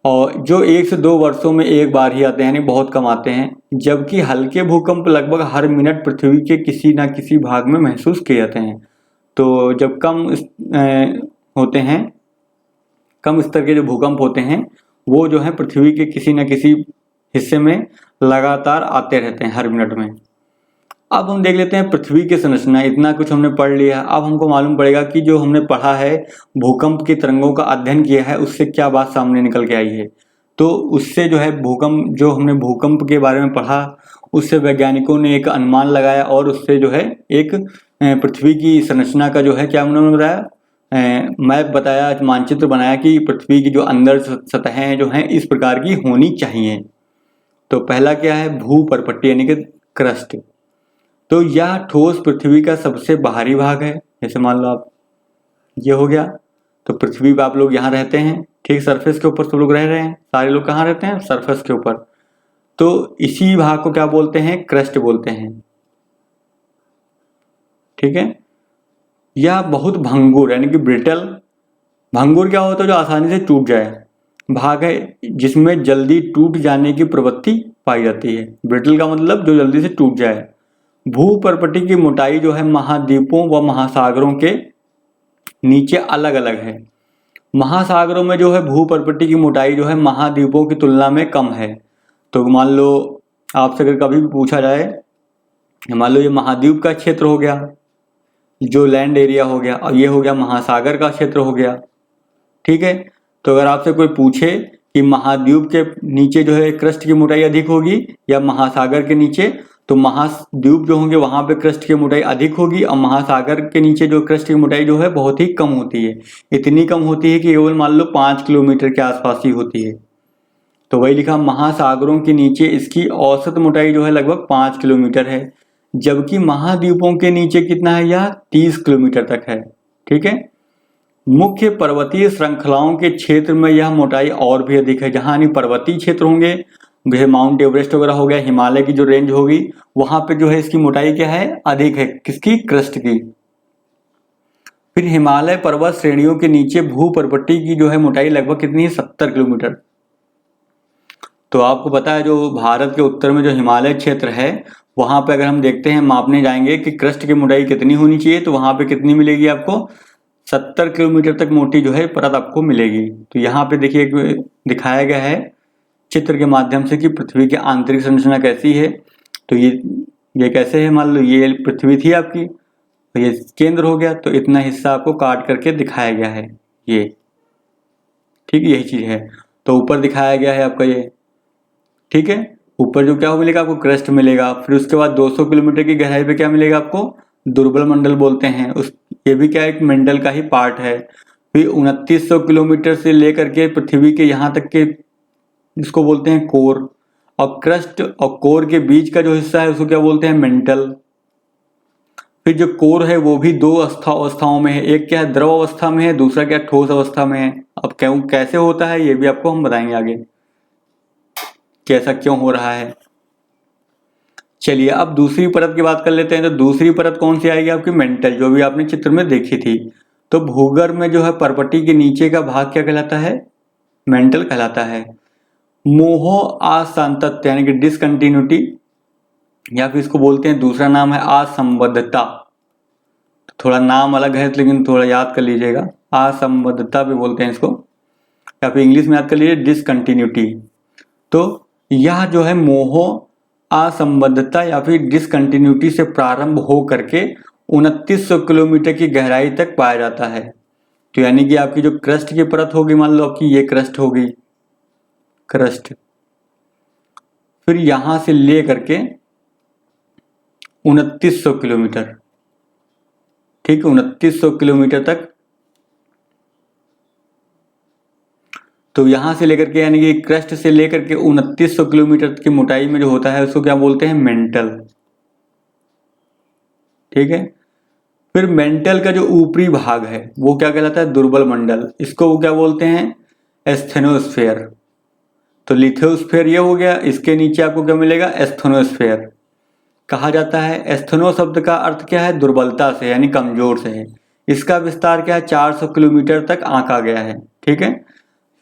और जो 1 से 2 वर्षों में एक बार ही आते हैं, यानी बहुत कम आते हैं। जबकि हल्के भूकंप लगभग हर मिनट पृथ्वी के किसी न किसी भाग में महसूस किए जाते हैं। तो जब कम होते हैं, कम स्तर के जो भूकंप होते हैं वो जो है पृथ्वी के किसी न किसी हिस्से में लगातार आते रहते हैं हर मिनट में। अब हम देख लेते हैं पृथ्वी की संरचना। इतना कुछ हमने पढ़ लिया, अब हमको मालूम पड़ेगा कि जो हमने पढ़ा है, भूकंप की तरंगों का अध्ययन किया है, उससे क्या बात सामने निकल के आई है। तो उससे जो है भूकंप, जो हमने भूकंप के बारे में पढ़ा, उससे वैज्ञानिकों ने एक अनुमान लगाया और उससे जो है एक पृथ्वी की संरचना का जो है क्या उन्होंने बताया, मैप बताया, मानचित्र बनाया कि पृथ्वी की जो अंदर सतहें जो हैं इस प्रकार की होनी चाहिए। तो पहला क्या है, भूपर्पट्टी यानी कि क्रस्ट। तो यह ठोस पृथ्वी का सबसे बाहरी भाग है। जैसे मान लो आप, ये हो गया, तो पृथ्वी पे आप लोग यहाँ रहते हैं, ठीक, सरफेस के ऊपर सब लोग रह रहे हैं, सारे लोग कहाँ रहते हैं, सरफेस के ऊपर। तो इसी भाग को क्या बोलते हैं, क्रस्ट बोलते हैं, ठीक है। यह बहुत भंगुर यानी कि ब्रिटल, भंगुर क्या होता है, जो आसानी से टूट जाए, भाग है जिसमें जल्दी टूट जाने की प्रवृत्ति पाई जाती है। ब्रिटल का मतलब जो जल्दी से टूट जाए। भूपर्पट्टी की मोटाई जो है महाद्वीपों व महासागरों के नीचे अलग अलग है। महासागरों में जो है भूपर्पट्टी की मोटाई जो है महाद्वीपों की तुलना में कम है। तो मान लो आपसे अगर कभी भी पूछा जाए, मान लो ये महाद्वीप का क्षेत्र हो गया, जो लैंड एरिया हो गया, और ये हो गया महासागर का क्षेत्र हो गया, ठीक है। तो अगर आपसे कोई पूछे कि महाद्वीप के नीचे जो है क्रस्ट की मोटाई अधिक होगी या महासागर के नीचे, तो महाद्वीप जो होंगे वहां पे क्रस्ट की मोटाई अधिक होगी और महासागर के नीचे जो क्रस्ट की मोटाई जो है बहुत ही कम होती है। इतनी कम होती है कि केवल मान लो 5 किलोमीटर के आसपास ही होती है। तो वही लिखा, महासागरों के नीचे इसकी औसत मोटाई जो है लगभग 5 किलोमीटर है, जबकि महाद्वीपों के नीचे कितना है, यह 30 किलोमीटर तक है। ठीक है, मुख्य पर्वतीय श्रृंखलाओं के क्षेत्र में यह मोटाई और भी अधिक है। जहां पर्वतीय क्षेत्र होंगे, जैसे माउंट एवरेस्ट वगैरह हो गया, हिमालय की जो रेंज होगी, वहां पे जो है इसकी मोटाई क्या है, अधिक है। किसकी? क्रस्ट की। फिर हिमालय पर्वत श्रेणियों के नीचे भूपर्वती की जो है मोटाई लगभग कितनी है, 70 किलोमीटर। तो आपको पता है जो भारत के उत्तर में जो हिमालय क्षेत्र है, वहां पे अगर हम देखते हैं, मापने जाएंगे कि क्रस्ट की मोटाई कितनी होनी चाहिए, तो वहां पे कितनी मिलेगी आपको, 70 किलोमीटर तक मोटी जो है परत आपको मिलेगी। तो यहाँ पे देखिए दिखाया गया है चित्र के माध्यम से कि पृथ्वी की आंतरिक संरचना कैसी है। तो ये कैसे है, मान लो ये पृथ्वी थी आपकी, तो ये केंद्र हो गया, तो इतना हिस्सा आपको काट करके दिखाया गया है ये। ठीक, यही चीज है। तो ऊपर दिखाया गया है आपका ये। ठीक है, ऊपर जो क्या मिलेगा आपको, क्रस्ट मिलेगा। फिर उसके बाद 200 किलोमीटर की गहराई पे क्या मिलेगा आपको, दुर्बल मंडल बोलते हैं उस, ये भी क्या एक मंडल का ही पार्ट है। फिर 2900 किलोमीटर से लेकर के पृथ्वी के यहाँ तक के, इसको बोलते हैं कोर। और क्रस्ट और कोर के बीच का जो हिस्सा है उसको क्या बोलते हैं, मेंटल। फिर जो कोर है वो भी दो अवस्थाओं में है, एक क्या है, द्रव अवस्था में है, दूसरा क्या, ठोस अवस्था में है। अब क्यों, कैसे होता है, ये भी आपको हम बताएंगे आगे, कैसा क्यों हो रहा है। चलिए अब दूसरी परत की बात कर लेते हैं। तो दूसरी परत कौन सी आएगी आपकी, मेंटल, जो भी आपने चित्र में देखी थी। तो भूगर्भ में जो है पर्वती के नीचे का भाग क्या कहलाता है, मेंटल कहलाता है। मोह असंतत्य यानी कि डिसकंटिन्यूटी, या फिर इसको बोलते हैं, दूसरा नाम है असंबद्धता। थोड़ा नाम अलग है लेकिन थोड़ा याद कर लीजिएगा, असंबद्धता भी बोलते हैं इसको, या फिर इंग्लिश में याद कर लीजिए डिसकंटिन्यूटी। तो यह जो है मोह असंबद्धता या फिर डिसकंटिन्यूटी से प्रारंभ हो करके 2900 किलोमीटर की गहराई तक पाया जाता है। तो यानी कि आपकी जो क्रस्ट की परत होगी, मान लो आपकी ये क्रस्ट होगी, क्रस्ट, फिर यहां से ले करके 2900 किलोमीटर, ठीक है, 2900 किलोमीटर तक। तो यहां से लेकर के यानी कि क्रस्ट से लेकर के 2900 किलोमीटर की मोटाई में जो होता है उसको क्या बोलते हैं, मेंटल। ठीक है, फिर मेंटल का जो ऊपरी भाग है वो क्या कहलाता है, दुर्बल मंडल। इसको वो क्या बोलते हैं, एस्थेनोस्फेयर। तो लिथोस्फेयर ये हो गया, इसके नीचे आपको क्या मिलेगा, एस्थेनोस्फेयर कहा जाता है। एस्थेनो शब्द का अर्थ क्या है, दुर्बलता से यानी कमजोर से है। इसका विस्तार क्या है, 400 किलोमीटर तक आंका गया है। ठीक है,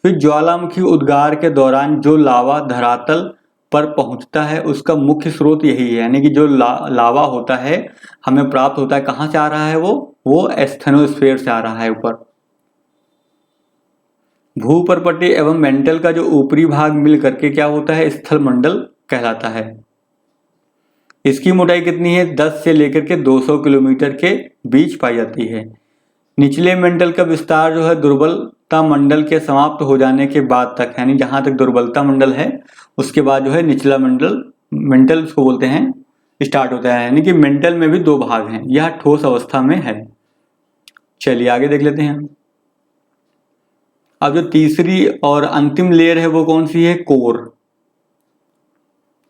फिर ज्वालामुखी उद्गार के दौरान जो लावा धरातल पर पहुंचता है उसका मुख्य स्रोत यही है, यानी कि जो लावा होता है हमें प्राप्त होता है, कहां से आ रहा है वो एस्थेनोस्फेयर से आ रहा है ऊपर। भूपर्वतीय एवं मेंटल का जो ऊपरी भाग मिल करके क्या होता है, स्थल मंडल कहलाता है। इसकी मोटाई कितनी है, 10 से लेकर के 200 किलोमीटर के बीच पाई जाती है। निचले मंडल का विस्तार जो है दुर्बलता मंडल के समाप्त हो जाने के बाद तक, यानी जहां तक दुर्बलता मंडल है उसके बाद जो है निचला मेंटल उसको बोलते हैं, स्टार्ट होता है। यानी कि मेंटल में भी दो भाग हैं, यह ठोस अवस्था में है। चलिए आगे देख लेते हैं। अब जो तीसरी और अंतिम लेयर है वो कौन सी है, कोर।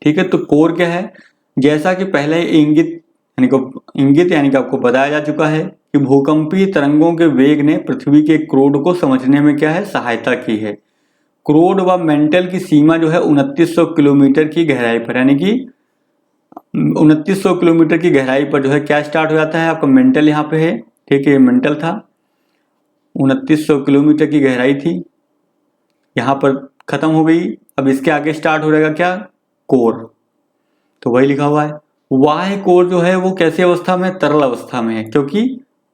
ठीक है, तो कोर क्या है, जैसा कि पहले इंगित यानी कि आपको बताया जा चुका है कि भूकंपीय तरंगों के वेग ने पृथ्वी के क्रोड को समझने में क्या है, सहायता की है। क्रोड व मेंटल की सीमा जो है 2900 किलोमीटर की गहराई पर, यानी कि 2900 किलोमीटर की गहराई पर जो है क्या स्टार्ट हो जाता है आपका, मेंटल यहाँ पे है। ठीक है, ये मेंटल था, 2900 किलोमीटर की गहराई थी, यहाँ पर खत्म हो गई। अब इसके आगे स्टार्ट हो जाएगा क्या, कोर। तो वही लिखा हुआ है। वाह्य कोर जो है वो कैसी अवस्था में, तरल अवस्था में है, क्योंकि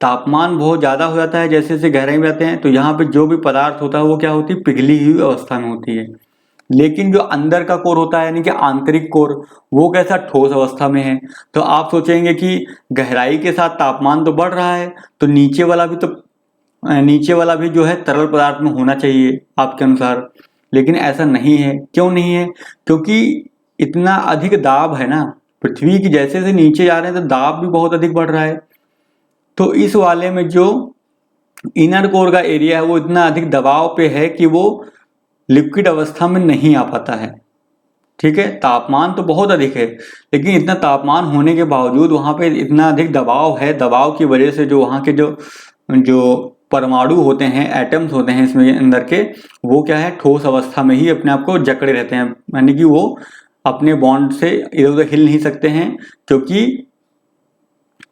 तापमान बहुत ज्यादा हो जाता है जैसे जैसे गहराई में जाते हैं, तो यहाँ पे जो भी पदार्थ होता है वो क्या होती है, पिघली हुई अवस्था में होती है। लेकिन जो अंदर का कोर होता है यानी कि आंतरिक कोर, वो कैसा, ठोस अवस्था में है। तो आप सोचेंगे कि गहराई के साथ तापमान तो बढ़ रहा है, तो नीचे वाला भी जो है तरल पदार्थ में होना चाहिए आपके अनुसार, लेकिन ऐसा नहीं है। क्यों नहीं है, क्योंकि इतना अधिक दाब है ना, पृथ्वी की जैसे जैसे नीचे जा रहे हैं तो दाब भी बहुत अधिक बढ़ रहा है। तो इस वाले में जो इनर कोर का एरिया है वो इतना अधिक दबाव पे है कि वो लिक्विड अवस्था में नहीं आ पाता है। ठीक है, तापमान तो बहुत अधिक है, लेकिन इतना तापमान होने के बावजूद वहाँ पे इतना अधिक दबाव है, दबाव की वजह से जो वहाँ के जो जो परमाणु होते हैं, एटम्स होते हैं इसमें अंदर के, वो क्या है, ठोस अवस्था में ही अपने आप को जकड़े रहते हैं, यानी कि वो अपने बॉन्ड से इधर उधर हिल नहीं सकते हैं, क्योंकि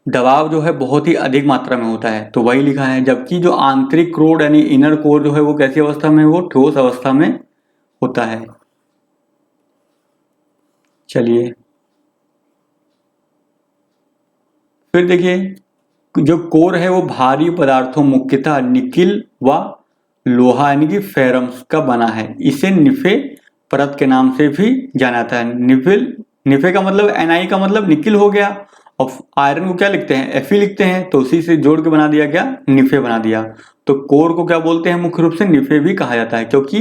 दबाव जो है बहुत ही अधिक मात्रा में होता है। तो वही लिखा है, जबकि जो आंतरिक कोर यानी इनर कोर जो है वो कैसी अवस्था में, वो ठोस अवस्था में होता है। चलिए फिर देखिए, जो कोर है वो भारी पदार्थों मुख्यतः निकिल व लोहा यानी कि फेरम्स का बना है। इसे निफे परत के नाम से भी जाना जाता है। निफे का मतलब Ni का मतलब निकिल हो गया, और आयरन को क्या लिखते हैं, Fe लिखते हैं, तो उसी से जोड़ के बना दिया क्या, निफे बना दिया। तो कोर को क्या बोलते हैं, मुख्य रूप से निफे भी कहा जाता है, क्योंकि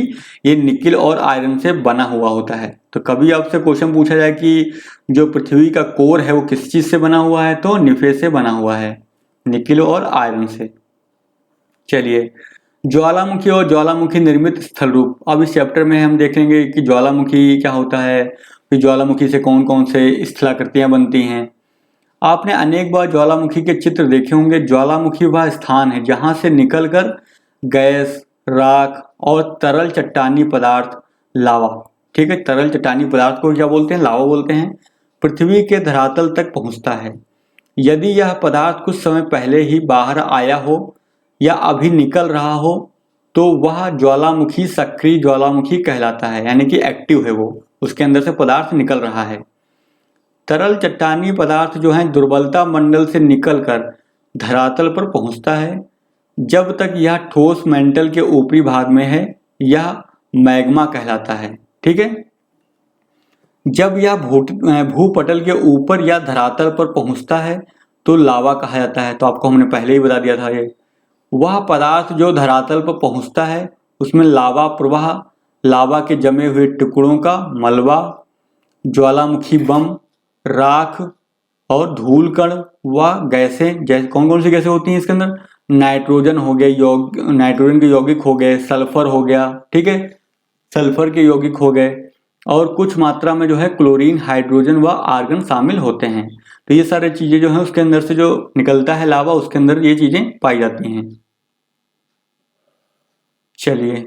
ये निकिल और आयरन से बना हुआ होता है। तो कभी आपसे क्वेश्चन पूछा जाए कि जो पृथ्वी का कोर है वो किस चीज से बना हुआ है, तो निफे से बना हुआ है, निकिल और आयरन से। चलिए, ज्वालामुखी और ज्वालामुखी निर्मित स्थल रूप। अब इस चैप्टर में हम देखेंगे कि ज्वालामुखी क्या होता है, फिर ज्वालामुखी से कौन कौन से स्थलाकृतियां बनती हैं। आपने अनेक बार ज्वालामुखी के चित्र देखे होंगे। ज्वालामुखी वह स्थान है जहां से निकलकर गैस, राख और तरल चट्टानी पदार्थ, लावा, ठीक है, तरल चट्टानी पदार्थ को क्या बोलते हैं, लावा बोलते हैं, पृथ्वी के धरातल तक पहुंचता है। यदि यह पदार्थ कुछ समय पहले ही बाहर आया हो या अभी निकल रहा हो तो वह ज्वालामुखी सक्रिय ज्वालामुखी कहलाता है, यानी कि एक्टिव है, वो उसके अंदर से पदार्थ निकल रहा है। तरल चट्टानी पदार्थ जो है दुर्बलता मंडल से निकलकर धरातल पर पहुंचता है। जब तक यह ठोस मेंटल के ऊपरी भाग में है यह मैग्मा कहलाता है। ठीक है, जब यह भूपटल के ऊपर या धरातल पर पहुंचता है तो लावा कहा जाता है। तो आपको हमने पहले ही बता दिया था, ये वह पदार्थ जो धरातल पर पहुंचता है उसमें लावा प्रवाह, लावा के जमे हुए टुकड़ों का मलबा, ज्वालामुखी बम, राख और धूल कण व गैसें, जैसे कौन कौन सी गैसें होती हैं इसके अंदर, नाइट्रोजन हो गए, नाइट्रोजन के यौगिक हो गए, सल्फर हो गया, ठीक है, सल्फर के यौगिक हो गए, और कुछ मात्रा में जो है क्लोरीन, हाइड्रोजन व आर्गन शामिल होते हैं। तो ये सारी चीजें जो है उसके अंदर से जो निकलता है लावा, उसके अंदर ये चीजें पाई जाती हैं। चलिए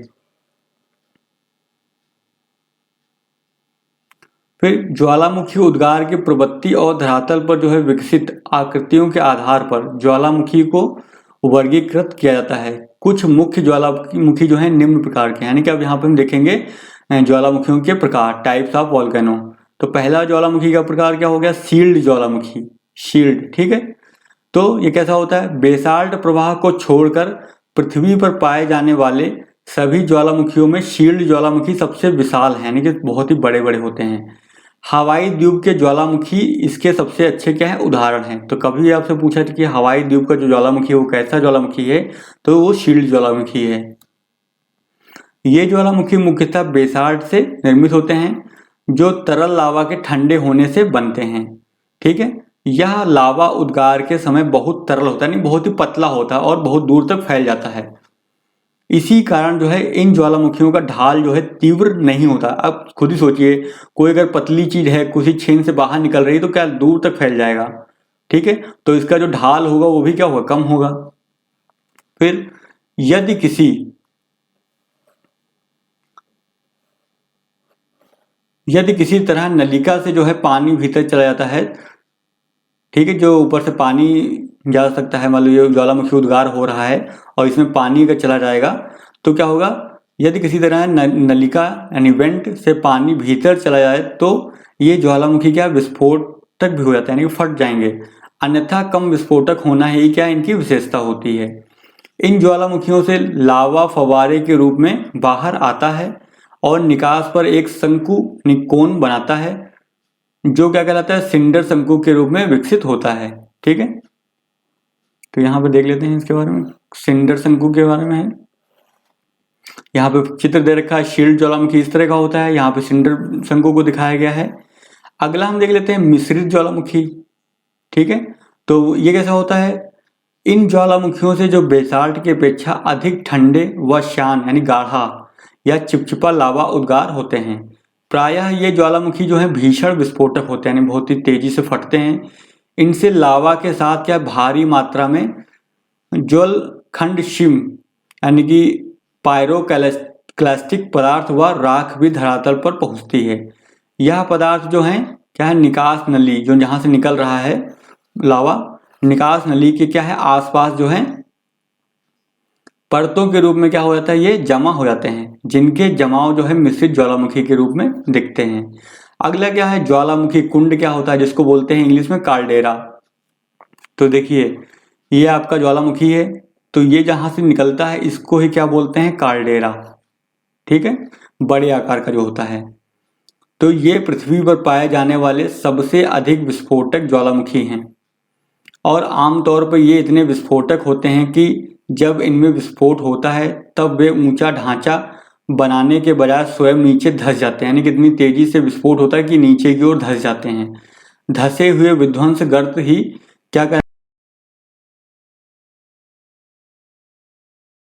फिर ज्वालामुखी उद्गार की प्रवृत्ति और धरातल पर जो है विकसित आकृतियों के आधार पर ज्वालामुखी को वर्गीकृत किया जाता है। कुछ मुख्य ज्वालामुखी जो है निम्न प्रकार के, यानी कि अब यहाँ पे हम देखेंगे ज्वालामुखियों के प्रकार, टाइप्स ऑफ वॉल्केनो। तो पहला ज्वालामुखी का प्रकार क्या हो गया, शील्ड ज्वालामुखी, शील्ड, ठीक है। तो ये कैसा होता है, बेसाल्ट प्रवाह को छोड़कर पृथ्वी पर पाए जाने वाले सभी ज्वालामुखियों में शील्ड ज्वालामुखी सबसे विशाल है, यानी कि बहुत ही बड़े बड़े होते हैं। हवाई द्वीप के ज्वालामुखी इसके सबसे अच्छे क्या है, उदाहरण हैं। तो कभी आपसे पूछा था कि हवाई द्वीप का जो ज्वालामुखी है वो कैसा ज्वालामुखी है, तो वो शील्ड ज्वालामुखी है। ये ज्वालामुखी मुख्यतः बेसाल्ट से निर्मित होते हैं जो तरल लावा के ठंडे होने से बनते हैं। ठीक है, यह लावा उद्गार के समय बहुत तरल होता है, नहीं बहुत ही पतला होता है और बहुत दूर तक फैल जाता है। इसी कारण जो है इन ज्वालामुखियों का ढाल जो है तीव्र नहीं होता। अब खुद ही सोचिए, कोई अगर पतली चीज है किसी छेद से बाहर निकल रही है तो क्या दूर तक फैल जाएगा, ठीक है, तो इसका जो ढाल होगा वो भी क्या होगा, कम होगा। फिर यदि किसी तरह नलिका से जो है पानी भीतर चला जाता है, ठीक है, जो ऊपर से पानी जा सकता है, मान लो ये ज्वालामुखी उद्गार हो रहा है और इसमें पानी अगर चला जाएगा तो क्या होगा, यदि किसी तरह नलिका यानी वेंट से पानी भीतर चला जाए तो ये ज्वालामुखी क्या विस्फोटक भी हो जाता है, यानी कि फट जाएंगे। अन्यथा कम विस्फोटक होना ही क्या इनकी विशेषता होती है। इन ज्वालामुखियों से लावा फव्वारे के रूप में बाहर आता है और निकास पर एक शंकु कोन बनाता है जो क्या कहलाता है, सिंडर शंकु के रूप में विकसित होता है। ठीक है, तो यहाँ पे देख लेते हैं इसके बारे में, सिंडर शंकु के बारे में है। यहाँ पे चित्र दे रखा है, शील्ड ज्वालामुखी इस तरह का होता है, यहाँ पे सिंडर शंकु को दिखाया गया है। अगला हम देख लेते हैं मिश्रित ज्वालामुखी। ठीक है, तो ये कैसा होता है, इन ज्वालामुखियों से जो बेसाल्ट की अपेक्षा अधिक ठंडे व शान यानी गाढ़ा या चिपचिपा लावा उद्गार होते हैं। प्रायः ये ज्वालामुखी जो है भीषण विस्फोटक होते हैं, यानी बहुत ही तेजी से फटते हैं। इनसे लावा के साथ क्या भारी मात्रा में ज्वलखंड शिम यानी कि पायरोक्लास्टिक पदार्थ व राख भी धरातल पर पहुंचती है। यह पदार्थ जो है क्या है, निकास नली, जो जहां से निकल रहा है लावा, निकास नली के क्या है आसपास जो है परतों के रूप में क्या हो जाता है, ये जमा हो जाते हैं, जिनके जमाव जो है मिश्रित ज्वालामुखी के रूप में दिखते हैं। अगला क्या है, ज्वालामुखी कुंड क्या होता है, जिसको बोलते हैं इंग्लिश में कार्डेरा। तो देखिए ये आपका ज्वालामुखी है, तो ये जहां से निकलता है इसको ही क्या बोलते हैं, कार्डेरा। ठीक है, बड़े आकार का जो होता है। तो ये पृथ्वी पर पाए जाने वाले सबसे अधिक विस्फोटक ज्वालामुखी हैं और आमतौर पर ये इतने विस्फोटक होते हैं कि जब इनमें विस्फोट होता है तब वे ऊंचा ढांचा बनाने के बजाय स्वयं नीचे धंस जाते हैं, यानी कितनी तेजी से विस्फोट होता है कि नीचे की ओर धंस जाते हैं। धंसे हुए विध्वंस गर्त ही क्या